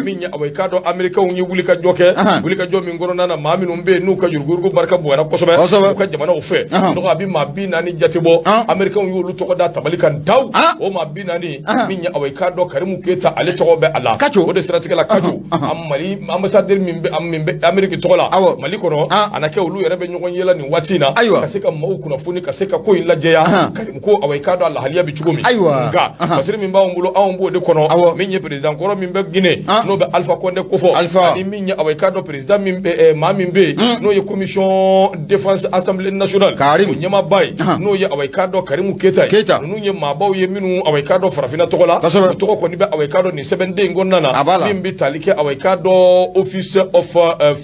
minya awai kado America unyi wulika joke wulika jo min ngoro nana maminu mbe nuka yurgo barka buwana kosobe ka jamana ofe ndo abi mabi nani jatibo America unyi wulu to da tabalikan daw o mabi nani minya awai kado karimu keta ale to be ala o de strategique kajo amali ambassadeur mimbe America to la mali kono anake ulu yerebe nyogon yela ni watina kaseka mau kuna funi kaseka ko illa jeya karimu ko awai kado Allah haliya bi chugumi ga basiri mimba umbulo awumbu de kono minye president koro mimbe Guinée no be Alpha Condé kofo ani minya awai kado president mimbe mamimbe no ye commission défense assemblée nationale ko nyama bay no ye awai kado Karimu Keita no nye mabaw ye minu awai kado farafina tokola to ko ni be awai kado ni 7 day ngonnana mimbi talike awai kado office of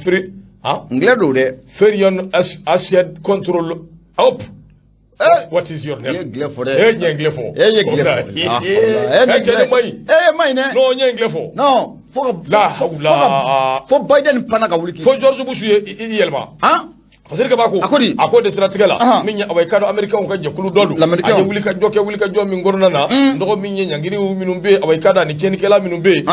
free ngledo de Ferian Asset Control up. What is your name? Yenglefo. No, Yenglefo. No, for Biden Panaga. For George Bush, Yelma. Fasirika bako akode strategala minya awai kado America on kanje kulu dolu aje wulika joke mingorona na ndo minya nyangiri minumbe awai kada ni kenikela minumbe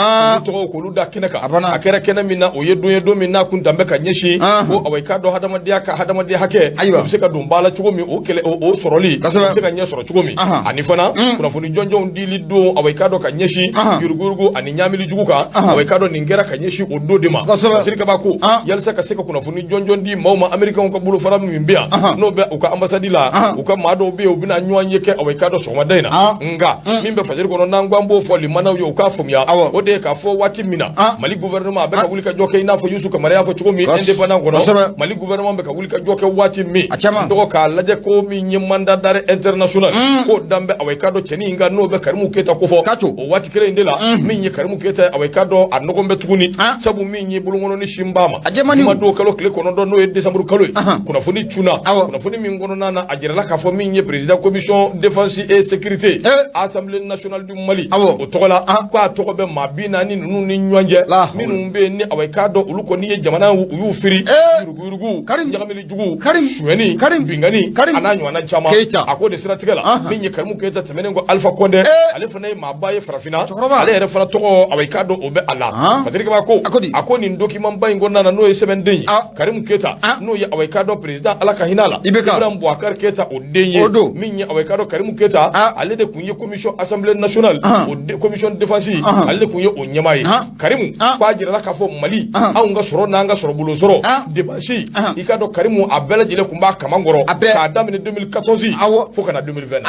to ko luda kinaka akere kena minna o yedo minna kun dambe ka nyeshi o awai kado hadama dia hake biseka dumbala chugomi o kele o soroli biseka nye soro chugomi anifana kuna funi jonjo ndili do awai kado ka nyeshi yurugurugu ani nyamili juguka awai kado ningera ka nyeshi o dodema fasirika bako yalsa ka seka kuna funi jonjo ndi mauma America anw ka bolo fara min biya no be u ka ambassade la u ka mado be u bina nywan yeke awekado so wadena nga min be fajiri kono nangwambo fo limana yo ka fumya o de ka fo wati mina Mali gouvernement be ka wulika joke ina fo yusu kamara fo chugo mi independent kono Mali gouvernement be ka wulika joke wati mi do ka laje ko mi nyimanda dare international ko dambe awekado cheni nga no be karimu keta ko fo o wati kele ndela min ye karimu keta awekado anogombe tuguni sabu min ye bulungono ni shimbama ma do kalo kle kono do no e december kalo kuna foni tuna kuna foni min gono nana ajirala ka fo min ye président commission défense et sécurité assemblée nationale du Mali o togola ko atogobe mabina ni nunu ni nyonje minun be ni awekado uluko ni ye jamana yu firi yurugu nyagamili jugu shweni bingani ananyo ana chama akode siratigala min ye karimu keta temenengo alpha konde ale fana mabaye farafina ale yere fana togo awekado obe ala patrika ba ko akoni document bay ngonna na no e 7 denyi karimu keta no ye awekado président ala kahinala Ibrahim Boubacar Keta o denye min ye awekado karimu keta ale de kunye commission assemblée nationale o commission défense ale de kunye o nyamaye karimu kwa jira la kafo Mali aunga soro na anga soro bulo soro debasi ikado karimu abela jile kumba kamangoro ka damine 2014 foka na 2020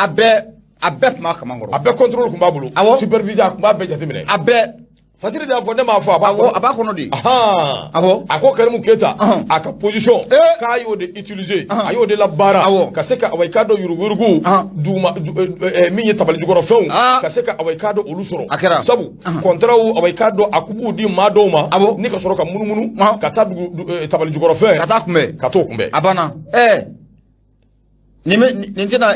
abe ma kamangoro abe contrôle kumba bulo superviseur kumba be jatimine Fatiri da fonde ma fo aba kono di ako karimu keta aka position ka yo de utiliser ayo de la bara ka seka awekado yurugurugu duma minye tabali jugoro feun ka seka awekado olusoro sabu kontra o awekado akubu di madoma ni ka soro ka munumunu ka tabu tabali jugoro fe ka to kumbe abana Nintina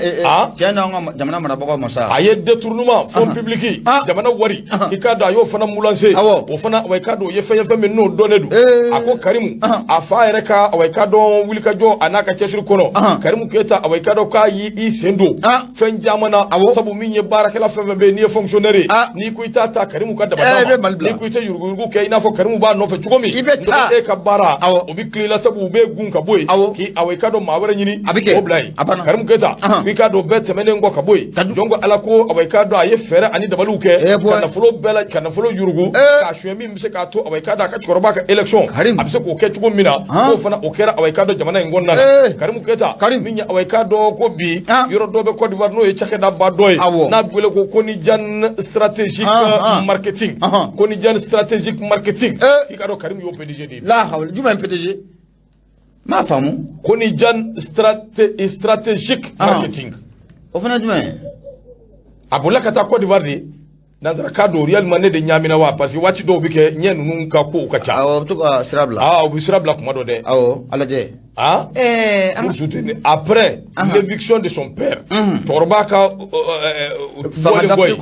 China jamana marabago masa aye détournement fonds public jamana wari ikada yo fana mulanse o fana awekado ye fe me no donedu ako karimu afa ereka awekado wulika jo anaka cheshuru kono karimu keta awekado ka yi sendo fen jamana sabu minye barakela fe be ni fonctionnaire ni kuita ta karimu ka dabana ni kuita yurugu ke ina fo karimu ba no fe chugomi e ka bara obi klila sabu be gun ka boy ki awekado mawara nyini oblai karimu keta wikado bete menengo kaboy jongo alako awekado aye fere ani dabaluke kana folo bela kana folo yurugu ka shwemi mse ka to awekado ka chikoroba ka election abise ko ke chugo mina ko fana okera awekado jamana ngonna karimu keta minya awekado ko bi yoro dobe Côte d'Ivoire no e chake da badoy na bele ko koni jan strategic marketing koni jan strategic marketing ikado karimu yo PDG ni la hawle juma PDG ma famu koni jan strategic marketing ofana djuma abula kata Côte d'Ivoire de nanzara kado real mané de nyamina wa parce que wati do bike nyenu nunka ko ukacha to ka sirabla obi sirabla kuma do de alaje pour soutenir après l'éviction de son père torba ka boy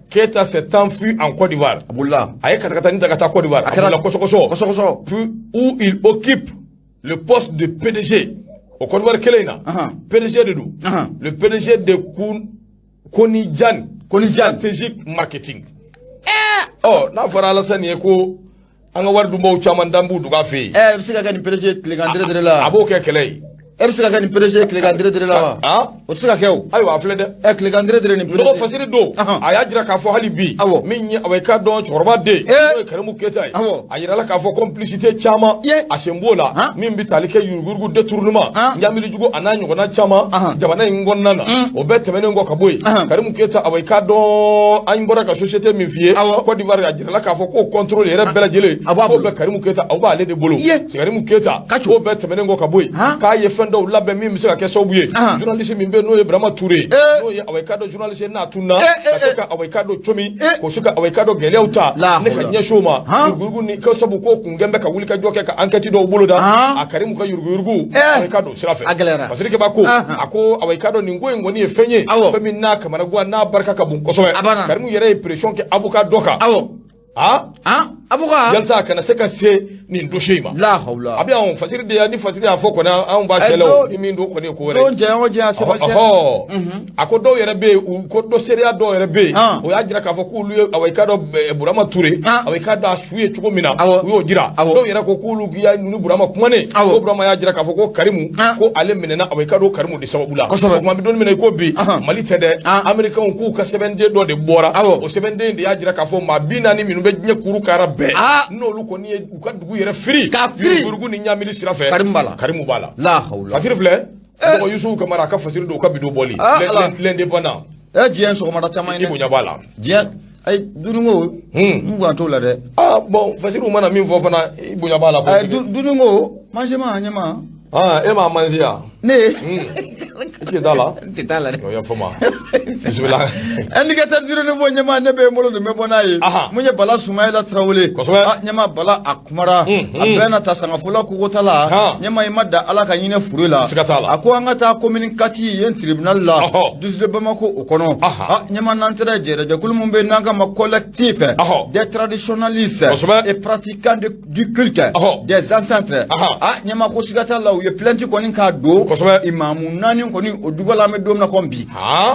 Keta s'est enfui en Côte d'Ivoire abula aye kata nita kata Côte d'Ivoire abula kosokoso où il occupe le poste de PDG au Côte d'Ivoire Kelena PDG de nous le PDG de Konijan strategic marketing na fara la sani ko anga wardu mbaw chaman dambu duga fe bisika gani PDG klegandre de la abo ke kelay bisika gani PDG klegandre de la o tsika kew aywa aflede klegandre de ni PDG no fasiri do ayajira ka fo halibi minni aweka don chorba de karamu ketai ayira la ka fo complicité chama asembola min bitalike yurugurgu détournement nyamili jugo ananyo gona chama jabana ngonnana o betemene ngo kaboy karamu keta aweka don anbora ka société min fie Côte d'Ivoire ayira la ka fo ko contrôle yere bela jele o be karamu keta awba ale de bolo karamu keta o betemene ngo kaboy ka ye do labbe mi misaka ke sobuye journaliste mi be no ye Brahma Touré no ye awekado journaliste na tuna ka awekado chomi ko suka awekado geleuta ne ka nyeshoma yurgu ni ko sobu ko kungembe ka wulika joke ka enquête do buluda akarimu ka yurgu awekado sirafe parce que bako ako awekado ni ngwe ni fenye femi na kamara gwa na barka ka bun koso karimu yere pression ke avocat doka avocat yalsa kana seka se ni ndoshima la hawla abia on fasiri de ni fasiri afoko na an ba shelo mi ndo ko ne ko wore onje se ba akodo yere be ko do seria do yere be o ya jira ka foko lu awekado Brahma Touré awekado ashuye chuko mina wo jira do yere ko kulu ya nunu Brahma kumane ko Brahma ya jira ka foko Karimu ko ale menena awekado Karimu de sababula ko ma bi don mena ko bi Mali tede American ku ka 7D do de bora o 7D de ya jira ka fo ma bina ni minu be nye kuru kara bɛɛ n'olu kɔni ye u ka dugu yɛrɛ firi burugu ni ɲamini sira fɛ Karimu b'a la fasiri filɛ mɔgɔ Yusufu Kamara a ka fasiri don u ka bidon bɔli l'indépendant diɲɛ sɔgɔmada caman ye i bonya b'a la diɲɛ dununko n gan t'o la dɛ bon fasiriw mana min fɔ fana i bonya b'a la dununko manzema ɲɛma e m'a manzi ya ne i t'a la n tɛ taa la dɛ o y'a fɔ ma bisimila indicateur duruni fɔ ɲɛma ne bɛ n bolo don n bɛ bɔ n'a ye mun ye Bala Sumayila Tarawele ɲɛma Bala a kumara a bɛɛ na ta sangafola kokota la ɲɛma i ma da Ala ka ɲinɛ fure la a ko an ka taa commune 4 yen tribunal la district de Bamako o kɔnɔ ɲɛma n'an taara jɛrɛjɛkulu min bɛ n'an ka ma collectif des traditionnalistes et pratiquants du culte des ancêtres ɲɛma ko siga t'a la u ye plainte kɔni k'a don imamu naani kɔni o dugu la an bɛ don min na ko bi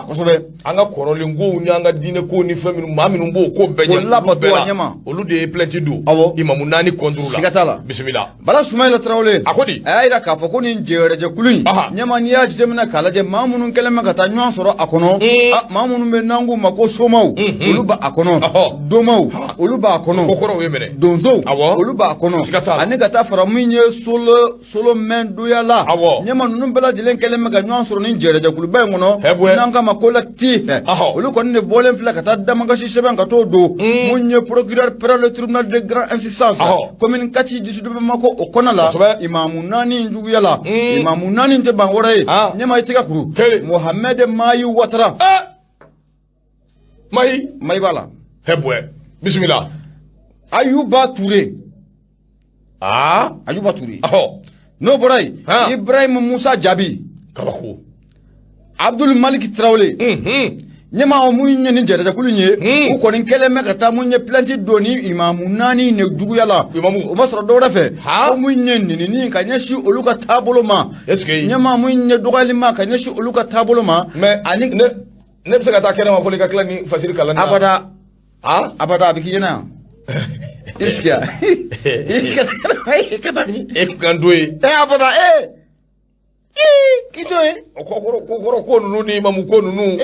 kosɛbɛ an ka kɔrɔlen kow ni an ka diinɛ kow ni fɛn minnu maa minnu b'o ko bɛɛ ɲɛ olu de ye plainte don imamu naani contre la siga t'a la bisimila Bala Sumayila Tarawele a ko di a y'a jira k'a fɔ ko nin jɛrɛjɛkulu in ɲɛma n'i y'a jateminɛ k'a lajɛ maa minnu kɛlen bɛ ka taa ɲɔgɔn sɔrɔ a kɔnɔ maa minnu bɛ n'an k'u ma ko somaw olu b'a kɔnɔ domaw olu b'a kɔnɔ kokɔrɔw ye minɛ donsow olu b'a kɔnɔ ani ka taa fara min ye solo mɛn doyala ɲɛma ninnu bɛɛ lajɛlen kɛlen bɛ ka ɲɔgɔn sɔrɔ nin jɛrɛjɛkuluba in kɔnɔ n'an k'a ma collectif olu kɔni de bɔlen filɛ ka taa damakasi sɛbɛn ka t'o don mun ye procureur près le tribunal de grande instance commune 4 district de Bamako o kɔnɔ la imamu naani juguyala imamu naani tɛ ban wɛrɛ ye ɲɛma i tɛgɛ kuru Mohamed Mayi Watara Mayi b'a la bisimila Ayuba Touré Ayuba Touré n'o bɔra yen Ibrahim Musa Jabi kabako Abdul Malik Tarawele ɲɛma mun ye nin jɛrɛjɛkulu ye u kɔni kɛlen bɛ ka taa mun ye plainte don ni imamu naani ne juguyala o ma sɔrɔ dɔwɛrɛ fɛ ko mun ye ninini ka ɲɛsin olu ka taabolo ma ɲɛma mun ye dɔgɔyali ma ka ɲɛsin olu ka taabolo ma ani ne bɛ se ka taa kɛnɛ ma fɔli ka tila ni fasiri kalan na abada a bɛ k'i ɲɛna yan iskiya i ka taa ni e kan to ye abada k'i to ye kokɔrɔ ko ninnu ni imamu ko ninnu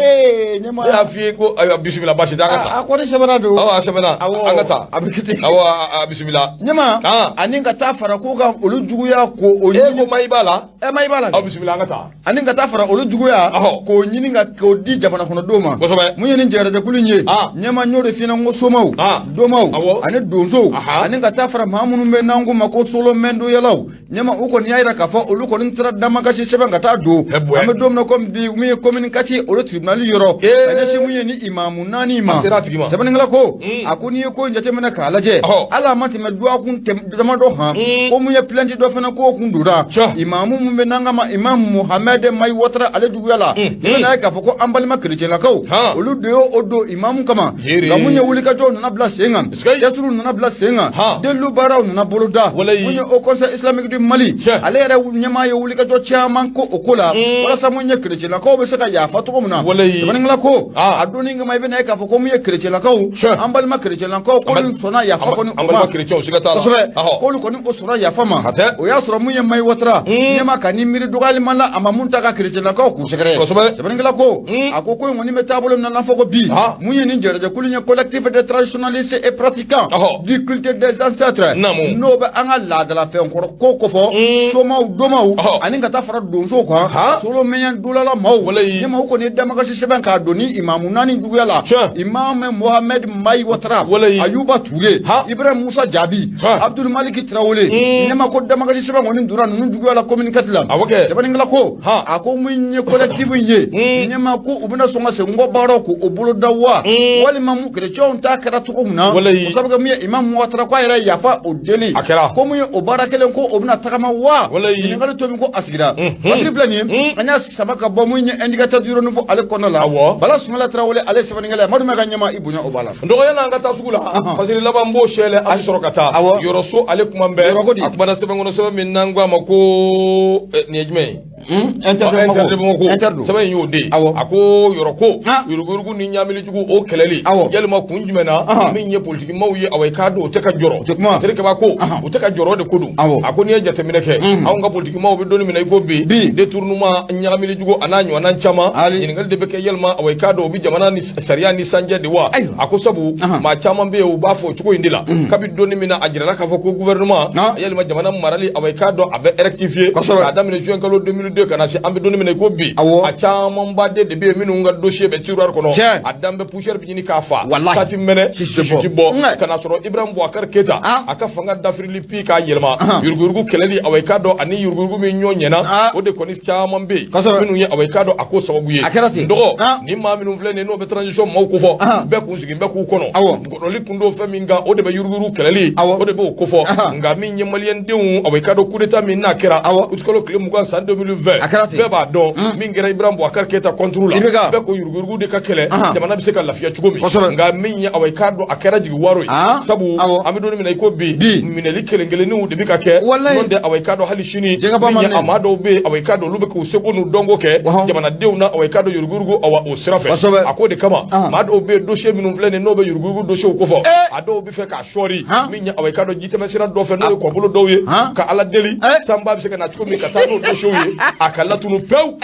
ɲɛma ne y'a f'i ye ko ayiwa bisimila basi tɛ an ka taa a kɔni sɛbɛnna don a sɛbɛnna an ka taa a bɛ kɛ ten a bisimila ɲɛma ani ka taa fara ko kan olu juguya ko o ɲini ko Mayi b'a la Mayi b'a la aw bisimila an ka taa ani ka taa fara olu juguya k'o ɲini k'o di jamana kɔnɔdenw ma kosɛbɛ mun ye nin jɛrɛjɛkulu in ye ɲɛma y'o de f'i ɲɛna ko somaw domaw ani donsow ani ka taa fara maa minnu bɛ n'an ko ma ko solo mɛndoyalaw ɲɛma u kɔni y'a jira k'a fɔ olu kɔni taara damakasi sɛbɛn ka taa don an bɛ don min na komi bi min ye commune 4 olu tribunal yɔrɔ ka ɲɛsin mun ye ni imamu naani ma sɛbɛnnikɛla ko a ko n'i ye ko in jateminɛ k'a lajɛ hali a ma tɛmɛ dɔgɔkun damadɔ kan ko mun ye plainte dɔ fana k'o kun donna imamu mun bɛ n'an ka ma imamu Mohamed Mayi Watara ale juguyala i bɛna ye k'a fɔ ko an balima kerecɛnlakaw olu de y'o don imamu kama nka mun ye wulikajɔw nana bila sen kan cɛsiriw nana bila sen kan delilu baaraw nana boloda mun ye Haut Conseil islamique du Mali ale yɛrɛ ɲɛmaa ye wulikajɔ caman ko o ko la walasa mun ye kerecɛnlakaw bɛ se ka yafa cogo min na sɛbɛnnikɛla ko a donni kama i bɛna ye k'a fɔ ko mun ye kerecɛnlakaw an balima kerecɛnlakaw k'olu sɔnna yafa kɔni o ma kosɛbɛ k'olu kɔni o sɔnna yafa ma o y'a sɔrɔ mun ye Mayi Watara ɲɛma ka ni miiri dɔgɔyalima la a ma mun ta ka kerecɛnlakaw k'u sɛgɛrɛ sɛbɛnnikɛla ko a ko in kɔni bɛ taabolo min na n'a fɔ ko bi mun ye nin jɛrɛjɛkulu ye collectif des traditionnalistes et pratiquants du culte des ancêtres n'o bɛ an ka laadalafɛn kɔrɔ ko kofɔ somaw domaw ani ka taa fara donsow kan solo mɛɲɛ dolala maaw ɲɛma u kɔni ye damakasi sɛbɛn k'a don ni imamu naani juguya la imam Mohamed Mayi Watara Ayuba Touré Ibrahim Musa Jabi Abdul Malik Tarawele ɲɛma ko damakasi sɛbɛn kɔni donna ninnu juguya la commune 4 la sɛbɛnnikɛla ko a ko mun ye collectif ye ɲɛma ko u bɛna sɔn ka segin kɔ baaraw ko o bolo da wa walima mu kerecɛnw ta kɛra cogo min na o sabu kɛ mun ye imam Watara ko a yɛrɛ yafa o deli ko mun ye o baara kelen ko o bɛna tagama wa ɲininkali to min ko a sigira fatiri filɛ nin ye an y'a sama ka bɔ mun ye indicateur du renouveau ale kɔnɔ la Bala Sumayila Tarawele ale sɛbɛnnikɛla Madu Mɛga ɲɛma i bonya o b'a la dɔgɔya n'an ka taa sugu la fasiri laban b'o sɛlɛ an bɛ sɔrɔ ka taa yɔrɔ so ale kuma bɛɛ a kumana sɛbɛn kɔnɔ sɛbɛn min n'an ko a ma ko nin ye jumɛn ye interdit Bamako saba y'o de a ko yɔrɔ ko yurugurugu ni ɲamili jugu o kɛlɛli yalima kun jumɛnna min ye politique maw ye away ka do o tɛ ka jɔrɔ terikɛba ko o tɛ ka jɔrɔ de ko don a ko n'i ye jateminɛ kɛ anw ka politique maw bɛ donni minɛ i ko bi détournement ɲagamili jugu a n'a ɲɔgɔnna caman ɲininkali de bɛ kɛ yalima away ka do o bɛ jamana ni sariya ni sanjɛ de wa a ko sabu maa caman bɛ yen u b'a fɔ o cogo in de la kabi donni min na a jirala k'a fɔ ko gouvernement yalima jamana marali away ka do a bɛ rectifier k'a daminɛ juin kalo 2002 ka na se an bɛ donni minɛ i ko bi a caman ba de bɛ yen minnu ka dossier bɛ tiroir kɔnɔ a dan bɛ poussière bi ɲini k'a fa kati mɛnɛ sisi bɔ kana sɔrɔ Ibrahim Boubacar Keita a ka fanga dafirili pi k'a yɛlɛma yurugurugu kɛlɛli away ka do ani yurugurugu min ɲɔ ɲɛna o de kɔni caman bɛ yen minnu ye away ka do a ko sababu ye dɔgɔ ni maa minnu filɛ nin n'o bɛ transition maaw ko fɔ bɛɛ kun sigi bɛɛ k'u kɔnɔ gɔdɔli kun do fɛn min kan o de bɛ yurugurugu kɛlɛli o de b'o ko fɔ nka min ye maliyɛn denw away ka do coup d'état min n'a kɛra utikalo tile 20 san 2020 bɛɛ b'a dɔn min kɛra Ibrahim Boubacar Keita contre la bɛɛ ko yurugurugu de ka kɛlɛ jamana bɛ se ka lafiya cogo min nka min ye away ka do a kɛra jigi waro ye sabu an bɛ donni minɛ i ko bi minɛli kelen kelenninw de bɛ ka kɛ n'o tɛ away ka do hali sini min ye a maa dɔw bɛ yen away ka do olu bɛ k'u seko n'u dɔnko kɛ jamanadenw na away ka do yurugurugu o sira fɛ a ko de kama maa dɔw bɛ yen dossier minnu filɛ nin n'o bɛ yurugurugu dossier ko fɔ a dɔw bɛ fɛ k'a sɔɔri min ye away ka do jitɛmɛsira dɔ fɛ n'o ye kɔbolo dɔw ye ka ala deli sanba bɛ se ka na cogo min ka taa n'o dossier ye a ka latunu pewu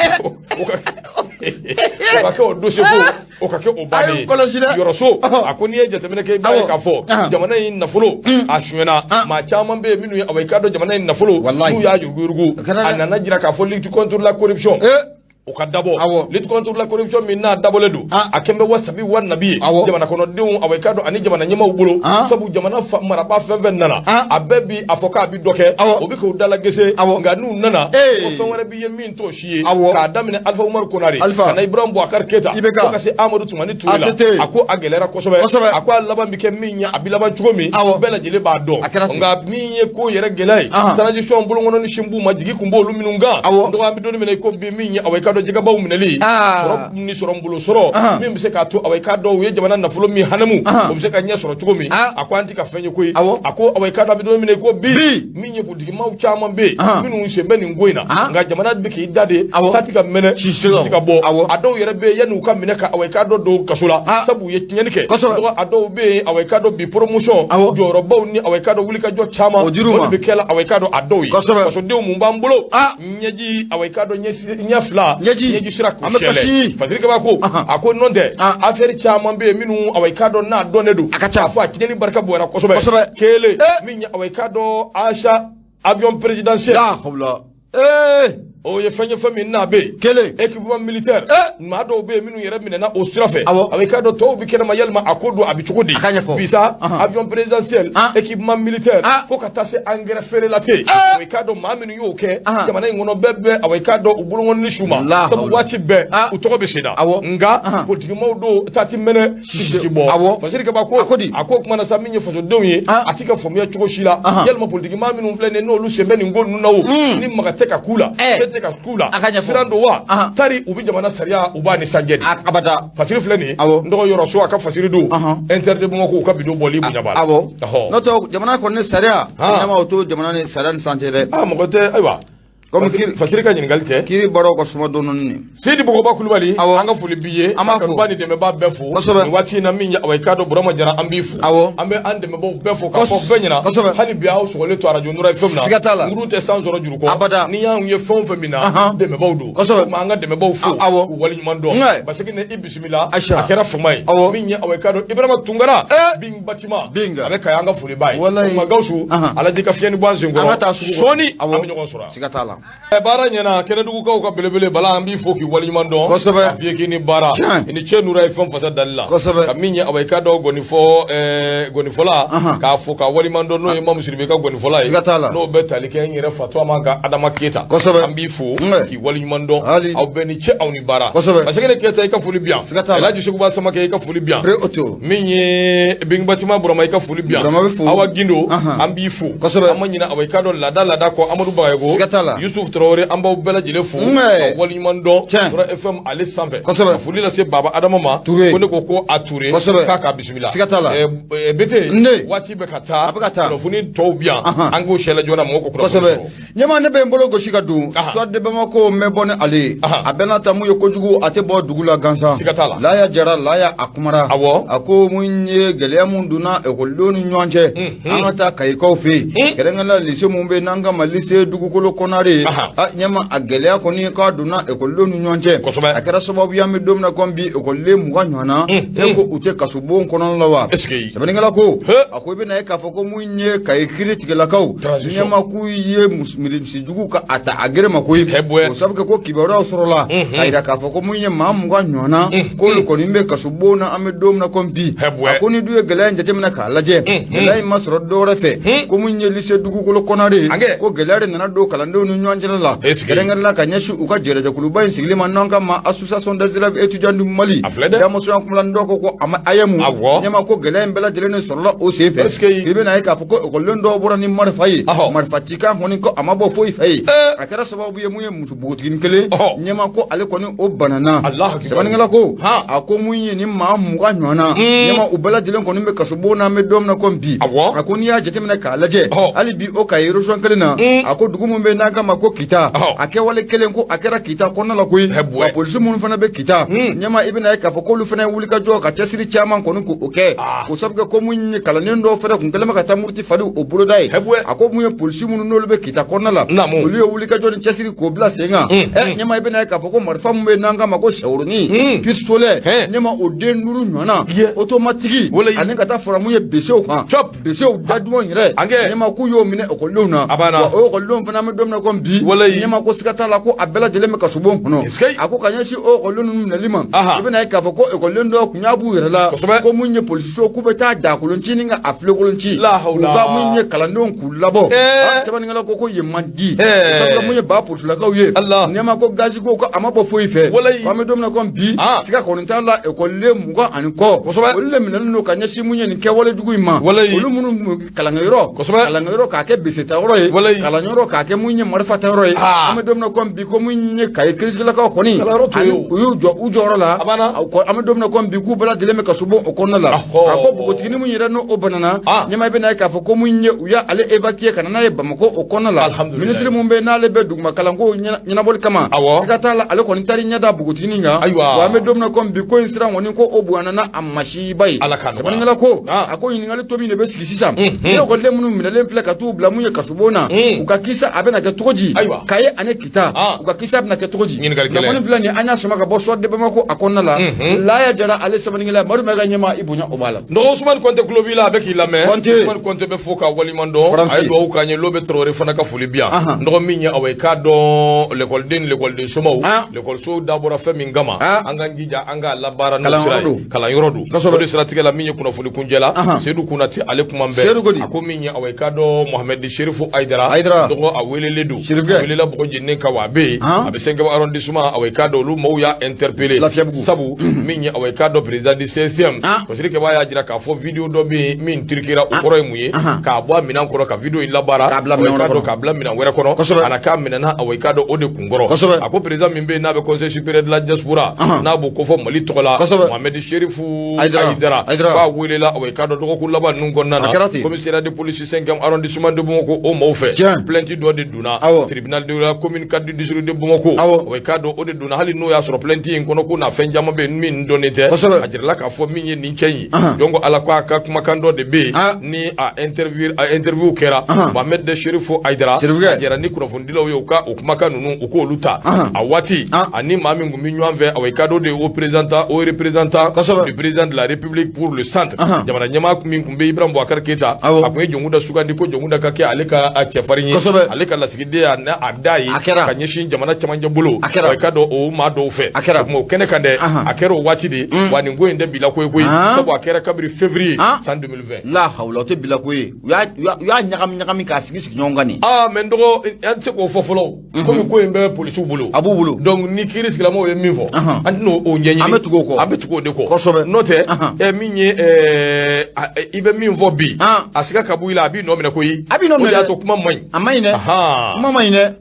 o ka kɛ o dossier ko o ka kɛ o bannen ye yɔrɔso a ko n'i ye jateminɛ kɛ i b'a ye k'a fɔ jamana in nafolo a sonyɛna maa caman bɛ yen minnu ye away ka do jamana in nafolo n'u y'a yurugurugu a nana jira k'a fɔ lutte contre la corruption o ka dabɔ lutte contre la corruption min n'a dabɔlen don a kɛn bɛ wasabi wa nabi ye jamana kɔnɔdenw away ka do ani jamana ɲɛmaaw bolo sabu jamana marabaa fɛn fɛn nana a bɛɛ bi a fɔ k'a bi dɔ kɛ o bɛ k'o dala gese nka n'u nana o fɛn wɛrɛ bi ye min t'o si ye k'a daminɛ Alpha Umaru Konare ka na Ibrahim Boubacar Keita fo ka se Amadou Tumani Ture la a ko a gɛlɛyara kosɛbɛ a ko a laban bi kɛ min ye a bi laban cogo min bɛɛ lajɛlen b'a dɔn nka min ye ko yɛrɛ gɛlɛya ye transition bolokɔnɔ ni sinbu ma jigi kun b'olu minnu kan donc an bɛ donni minɛ i ko bi min ye away ka do jɛgɛbaw minɛli sɔrɔ ni sɔrɔ bolo sɔrɔ min bɛ se k'a to away ka do u ye jamana nafolo min hanamu o bɛ se ka ɲɛ sɔrɔ cogo min a ko an ti ka fɛn ye koyi a ko away ka do a bɛ donni minɛ i ko bi min ye politique maaw caman bɛ yen minnu sen bɛ nin ko in na nka jamana bɛ k'i da de k'a ti ka mɛnɛ sisi ka bɔ a dɔw yɛrɛ bɛ yen yanni u ka minɛ ka away ka do don kaso la sabu u ye tiɲɛni kɛ a dɔw bɛ yen away ka do bi promotion jɔyɔrɔbaw ni away ka do wulikajɔ caman o de bɛ kɛ la away ka do a dɔw ye kasodenw mun b'an bolo ɲɛji away ka do ɲɛ fila ɲɛji sira k'u sɛlɛ Fatirikɛba ko a ko nɔ tɛ affaire caman bɛ yen minnu away ka do n'a dɔnnen don a ka ca fɔ a tiɲɛni barika bonyana kosɛbɛ kelen min ye away ka do achat avion présidentiel o ye fɛn min n'a bɛ yen kelen équipement militaire maa dɔw bɛ yen minnu yɛrɛ minɛna o sira fɛ away ka do tɔw bɛ kɛnɛma yalima a ko don a bɛ cogo di bisa avion présidentiel équipement militaire fo ka taa se engrais feere la ten away ka do maa minnu y'o kɛ jamana in kɔnɔ bɛɛ bɛ away ka do u bolokɔni su ma sabu waati bɛɛ u tɔgɔ bɛ sen na nka politikimaw don taati mɛnɛ sisi ti bɔ Fatirikɛba ko a ko kuma na sa min ye fasodenw ye a ti ka faamuya cogo si la yalima politikimaa minnu filɛ nin n'olu sen bɛ nin ko ninnu na o ni maga tɛ ka k'u la ka k'u la siran don wa tari u bɛ jamana sariya u b'a ni sanjɛ de abada Fasiri filɛ nin ye n dɔgɔ yɔrɔso a ka Fasiri don interdit Bamako u ka bidon bɔli bonya b'a la n'o tɛ jamana kɔni ni sariya ɲɛma o to jamana ni sariya ni sanjɛ dɛ mɔgɔ tɛ ayiwa comme Fasiri ka ɲininkali tɛ kiri bɔra ka suma dɔɔni Seydi Bogoba Kulubali an ka foli b'i ye an b'a fɔ ni dɛmɛbaa bɛɛ fo nin waati in na min ye away ka do Burama Jara an b'i fo an bɛ an dɛmɛbaaw bɛɛ fo k'a fɔ bɛɛ ɲɛna hali bi aw sɔgɔlen to radio Nura FM na siga t'a la nguru tɛ san sɔrɔ juru kɔ ni y'anw ye fɛn o fɛn min na dɛmɛbaaw don komi an ka dɛmɛbaaw fo k'u waleɲuman dɔn parce que ni i bisimila a kɛra fama ye min ye away ka do Ibrahima Tunkara bin bâtiment a bɛ Kayi an ka foli b'a ye nka Gawusu Ala di ka fiɲɛni bɔ an sen kɔrɔ sɔɔni an bɛ ɲɔgɔn sɔrɔ siga t'a la baara ɲɛna kɛnɛdugukaw ka belebele bala an b'i fo k'i waleɲuman dɔn a f'i ye k'i ni baara i ni cɛ Nura ye fɛn fasa dali la ka min ye away ka do gɔnifɔla k'a fo k'a waleɲuman dɔn n'o ye Mamu Sidibe ka gɔnifɔla ye n'o bɛ tali kɛ n yɛrɛ Fatuma ka Adama Keyita an b'i fo k'i waleɲuman dɔn aw bɛɛ ni cɛ aw ni baara Masakɛne Keyita i ka foli bi yan Elhaji Seguba Samakɛ i ka foli bi yan min ye Bin Batima Burama i ka foli bi yan Awa Gindo an b'i fo an ma ɲinɛ away ka do laada kɔ Amadu Bagayogo Yusuf Traoré an b'aw bɛɛ lajɛlen fo waliɲuman dɔn Tura FM ale sanfɛ ka foli lase Baba Adama ma ko ne ko a Touré k'a ka bisimila siga t'a la Bete waati bɛ ka taa kunnafoni tɔw bi yan an k'o sɛlɛ joona mɔgɔw ko kunnafoni sɔrɔ ɲɛma ne bɛ n bolo gosi ka don soit de Bamako n bɛ bɔ ni ale a bɛɛ n'a ta mun ye kojugu a tɛ bɔ dugu la gansan siga t'a la Laya Jara Laya a kumara a ko mun ye gɛlɛya mun donna ekɔlidenw ni ɲɔgɔn cɛ an ka taa kayikaw fɛ yen kɛrɛnkɛrɛnnenya lycée mun bɛ n'an ka ma lycée dugukolo kɔnare ɲɛma a gɛlɛya kɔni k'a donna ekɔlidenw ni ɲɔgɔn cɛ a kɛra sababu ye an bɛ don min na komi bi ekɔliden 20 ɲɔgɔnna e ko u tɛ kasobon kɔnɔ la wa sɛbɛnnikɛla ko a ko i bɛna ye k'a fɔ ko mun ye kaye kiiri tigɛlakaw ɲɛma k'u ye misijugu ka a ta a gere ma koyi o sabu kɛ ko kibaruyaw sɔrɔla k'a yira k'a fɔ ko mun ye maa 20 ɲɔgɔnna k'olu kɔni bɛ kasobon na an bɛ don min na komi bi a ko ni du ye gɛlɛya in jateminɛ k'a lajɛ gɛlɛya in ma sɔrɔ dɔwɛrɛ fɛ ko mun ye lycée dugukolo kɔnare ko gɛlɛya de nana don kalandenw ni ɲɔgɔn cɛ la kɛrɛnkɛrɛnnenya ka ɲɛsin u ka jɛrɛjɛkuluba in sigilen ma n'an ka ma association des élèves étudiants du Mali damusoya kumala dɔw ko a ye mun ɲɛma ko gɛlɛya in bɛɛ lajɛlen de sɔrɔla o sen fɛ i bɛna ye k'a fɔ ko ekɔliden dɔw bɔra ni marifa ye marifa cikan kɔni ko a ma bɔ foyi fɛ ye a kɛra sababu ye mun ye muso bogotigini kelen ɲɛma ko ale kɔni o banana sɛbɛnnikɛla ko a ko mun ye ni maa 20 ɲɔgɔnna ɲɛma u bɛɛ lajɛlen kɔni bɛ kasobon na an bɛ don min na komi bi a ko n'i y'a jateminɛ k'a lajɛ hali bi o ka région kelen na a ko dugu mun bɛ n'an ka ma ko Kita a kɛwale kelen ko a kɛra Kita kɔnɔna la koyi wa polisi minnu fana bɛ Kita ɲɛma i bɛna ye k'a fɔ k'olu fana ye wulikajɔ ka cɛsiri caman kɔni k'o kɛ o sabu kɛ ko mun ye kalanden dɔw fana kun kɛlen bɛ ka taa muruti fali o boloda ye a ko mun ye polisi minnu n'olu bɛ Kita kɔnɔna la olu ye wulikajɔ ni cɛsiri k'o bila sen kan ɲɛma i bɛna ye k'a fɔ ko marifa mun bɛ n'an ka ma ko sɛwuruni pistolet ɲɛma o den 5 ɲɔgɔnna automatique ani ka taa fara mun ye besew kan besew daduman yɛrɛ ɲɛma k'u y'o minɛ ekɔlidenw na wa o ekɔlidenw fana bɛ don min na komi bi ɲɛma ko siga t'a la ko a bɛɛ lajɛlen bɛ kasobon kɔnɔ a ko ka ɲɛsin o ekɔliden ninnu minɛli ma i bɛna ye k'a fɔ ko ekɔliden dɔw kun y'a b'u yɛrɛ la ko mun ye polisiso k'u bɛ taa dakolonci ni ka a filekolonci u ka mun ye kalandenw k'u labɔ sɛbɛnnikɛla ko yen man di sabula mun ye ba polisilakaw ye ɲɛma ko gazi ko a ma bɔ foyi fɛ ko an bɛ don min na komi bi siga kɔni t'a la ekɔliden 20 ani kɔ olu le minɛlen don ka ɲɛsin mun ye nin kɛwale jugu in ma olu minnu kalankɛyɔrɔ k'a kɛ besetayɔrɔ ye kalanyɔrɔ k'a kɛ mun ye marifatayɔrɔ ye an bɛ don min na komi bi ko mun ye kaye kiiritigɛlakaw kɔni u y'u jɔ u jɔyɔrɔ la an bɛ don min na komi bi k'u bɛɛ lajɛlen bɛ kasobon o kɔnɔna la a ko bogotigini mun yɛrɛ n'o banana ɲɛma i bɛna ye k'a fɔ ko mun ye u y'ale évacuer ka na n'a ye Bamako o kɔnɔna la minisiri mun bɛ n'ale bɛ duguma kalanko ɲɛnabɔli kama siga t'a la ale kɔni taari ɲɛda bogotigini kan wa an bɛ don min na komi bi ko in sira kɔni ko o bonyana na a masiba ye sɛbɛnnikɛla ko a ko ɲininkali to min de bɛ sigi sisan ni ekɔliden minnu minɛlen filɛ ka t'u bila mun ye kasobon na u ka kisa a bɛna kɛ cogo di kaye ani Kita u ka kisa bɛna kɛ cogo di kunnafoni filɛ nin an y'a sama ka bɔ soit de Bamako a kɔnɔna la Laya Jara ale sɛbɛnnikɛla Madu Mɛga ɲɛma i bonya o b'a la nɔgɔ Usumani Kɔnte tulo b'i la a bɛ k'i lamɛn Usumani Kɔnte bɛ fo k'a waliɲuman dɔn a ye dugawu k'an ye Lobe Traoré fana ka foli bi yan nɔgɔ min ye awɔ i k'a dɔn l'école ni l'école somaw l'écoleso dabɔra fɛn min kama an k'an jija an k'a labaara n'o sira ye kalanyɔrɔ don o de siratigɛ la min ye kunnafoni kuncɛ la Seydou Kounate ale kuma bɛɛ a ko min ye awɔ i k'a dɔn Mohamed Chérifou Aïdara nɔgɔ a welelen don a welela bɔgɔ jeninen kan wa a bɛ yen a bɛ 5e arrondissement awɔ i k'a dɔn olu maaw y'a interpellé sabu min ye awɔ i k'a dɔn président du 16e Kosiri Keba y'a jira k'a fɔ vidéo dɔ bɛ yen min tirikira o kɔrɔ ye mun ye k'a bɔ a minɛn kɔrɔ ka vidéo in labaara k'a bila minɛn wɛrɛ kɔnɔ a na k'a minɛna awɔ i k'a dɔn o de kun kɔrɔ a ko président min bɛ yen n'a bɛ conseil supérieur de la diaspora n'a b'o ko fɔ Mali tɔgɔ la Mohamed Chérifou Aïdara k'a welela awɔ i k'a dɔn dɔgɔkun laban ninnu kɔnɔna na commissariat de police 5e arrondissement de Bamako o maaw fɛ plainte dɔ de donna tribunal de la commune 4 du district de Bamako awɔ i k'a dɔn o de donna hali n'o y'a sɔrɔ plainte in kɔnɔ ko na fɛn caman bɛ yen min dɔnnen tɛ a jirala k'a fɔ min ye nin cɛ in donc ala ko a ka kumakan dɔ de bɛ yen ni a interview kɛra Mohamed Chérifou Aïdara a jɛra ni kunnafonidilaw ye u ka o kumakan ninnu u k'olu ta a waati ani maa min kun bɛ ɲɔgɔn fɛ awɔ i k'a dɔn de o représentant du président de la République pour le centre jamana ɲɛmaa min kun bɛ Ibrahim Boubacar Keita a kun ye Jɔnkuda sugandi ko Jɔnkuda ka kɛ ale ka cɛfarin ye ale ka lasigiden a da ye ka ɲɛsin jamana cɛmancɛ bolo awɔ i k'a dɔn o maa dɔw fɛ a kuma o kɛnɛ kan dɛ a kɛra o waati de wa nin ko in tɛ bila koyi sabu a kɛra kabiri février san 2020 la hawla o tɛ bila ko ye u y'a ɲagami k'a sigi ɲɔgɔn kan nin mais n dɔgɔ an tɛ se k'o fɔ fɔlɔ komi ko in bɛ polisiw bolo a b'u bolo donc ni kiiri tigilamɔgɔw ye min fɔ an tɛna o ɲɛɲini an bɛ tugu o kɔ o de kɔ kosɛbɛ n'o tɛ min ye i bɛ min fɔ bi a siga ka bɔ i la a b'i nɔ minɛ koyi a b'i nɔ minɛ o de y'a to kuma man ɲi a ma ɲi dɛ kuma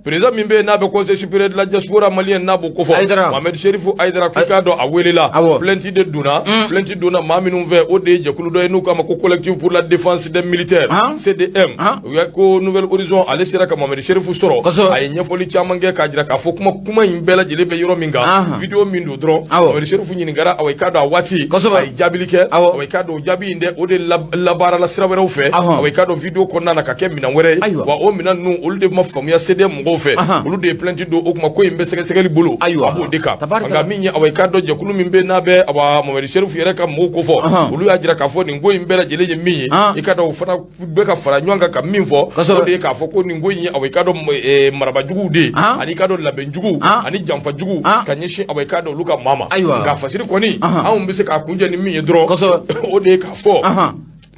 président min be n'a be conseil supérieur de la diaspora malienne n'a bo ko fo Mohamed Cherifou Aïdara ko ka do a welela plainte de duna ma minum ve o de je kulu do e nu ko ko collectif pour la défense des militaires CDM ya ko Nouvel Horizon ale sira ka Mohamed Cherifou soro ay nyefoli chamange ka jira ka fo kuma imbela jele be yoro minga video min do dro Mohamed Cherifou nyini ngara away ka do a wati ay jabilike away ka do jabi inde o de la bara la sira wera fe away ka do video ko nana ka ke minan were wa o minan nu olu de ma famuya CDM ngo fe olu de plainte do o kuma ko imbe segeli bolo abo deka nga minye away ka do je kulu mimbe na be aba Mohamed Cherifou yere ka mo ko fo olu ya jira ka fo ni ngo imbela jele je minye e ka do fana be ka fara nywanga ka minfo o de ka fo ko ni ngo yin away ka do maraba jugu de ani ka do laben jugu ani jamfa jugu ka nyishi away ka do luka mama nga fasiri ko ni an be se ka kunje ni minye dro o de ka fo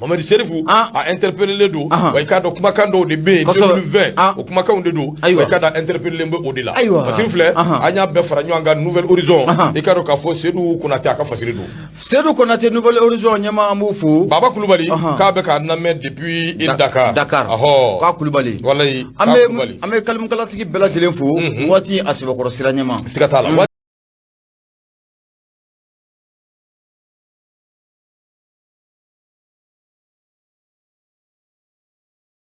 Mohamed Cherifou a interpellé le do way ka do kuma kan do de be 2020 o kuma kan de do way ka da interpellé mbe o de la fasiri fle anya be fara nywanga Nouvel Horizon e ka do ka fo Seydou Konaté aka fasiri do Seydou Konaté Nouvel Horizon nyama amufu Baba Koulibaly ka be ka na me depuis Dakar ka Koulibaly wallahi ame kalim kalatigi bela jelen fo wati asiba koro sira nyama sikatala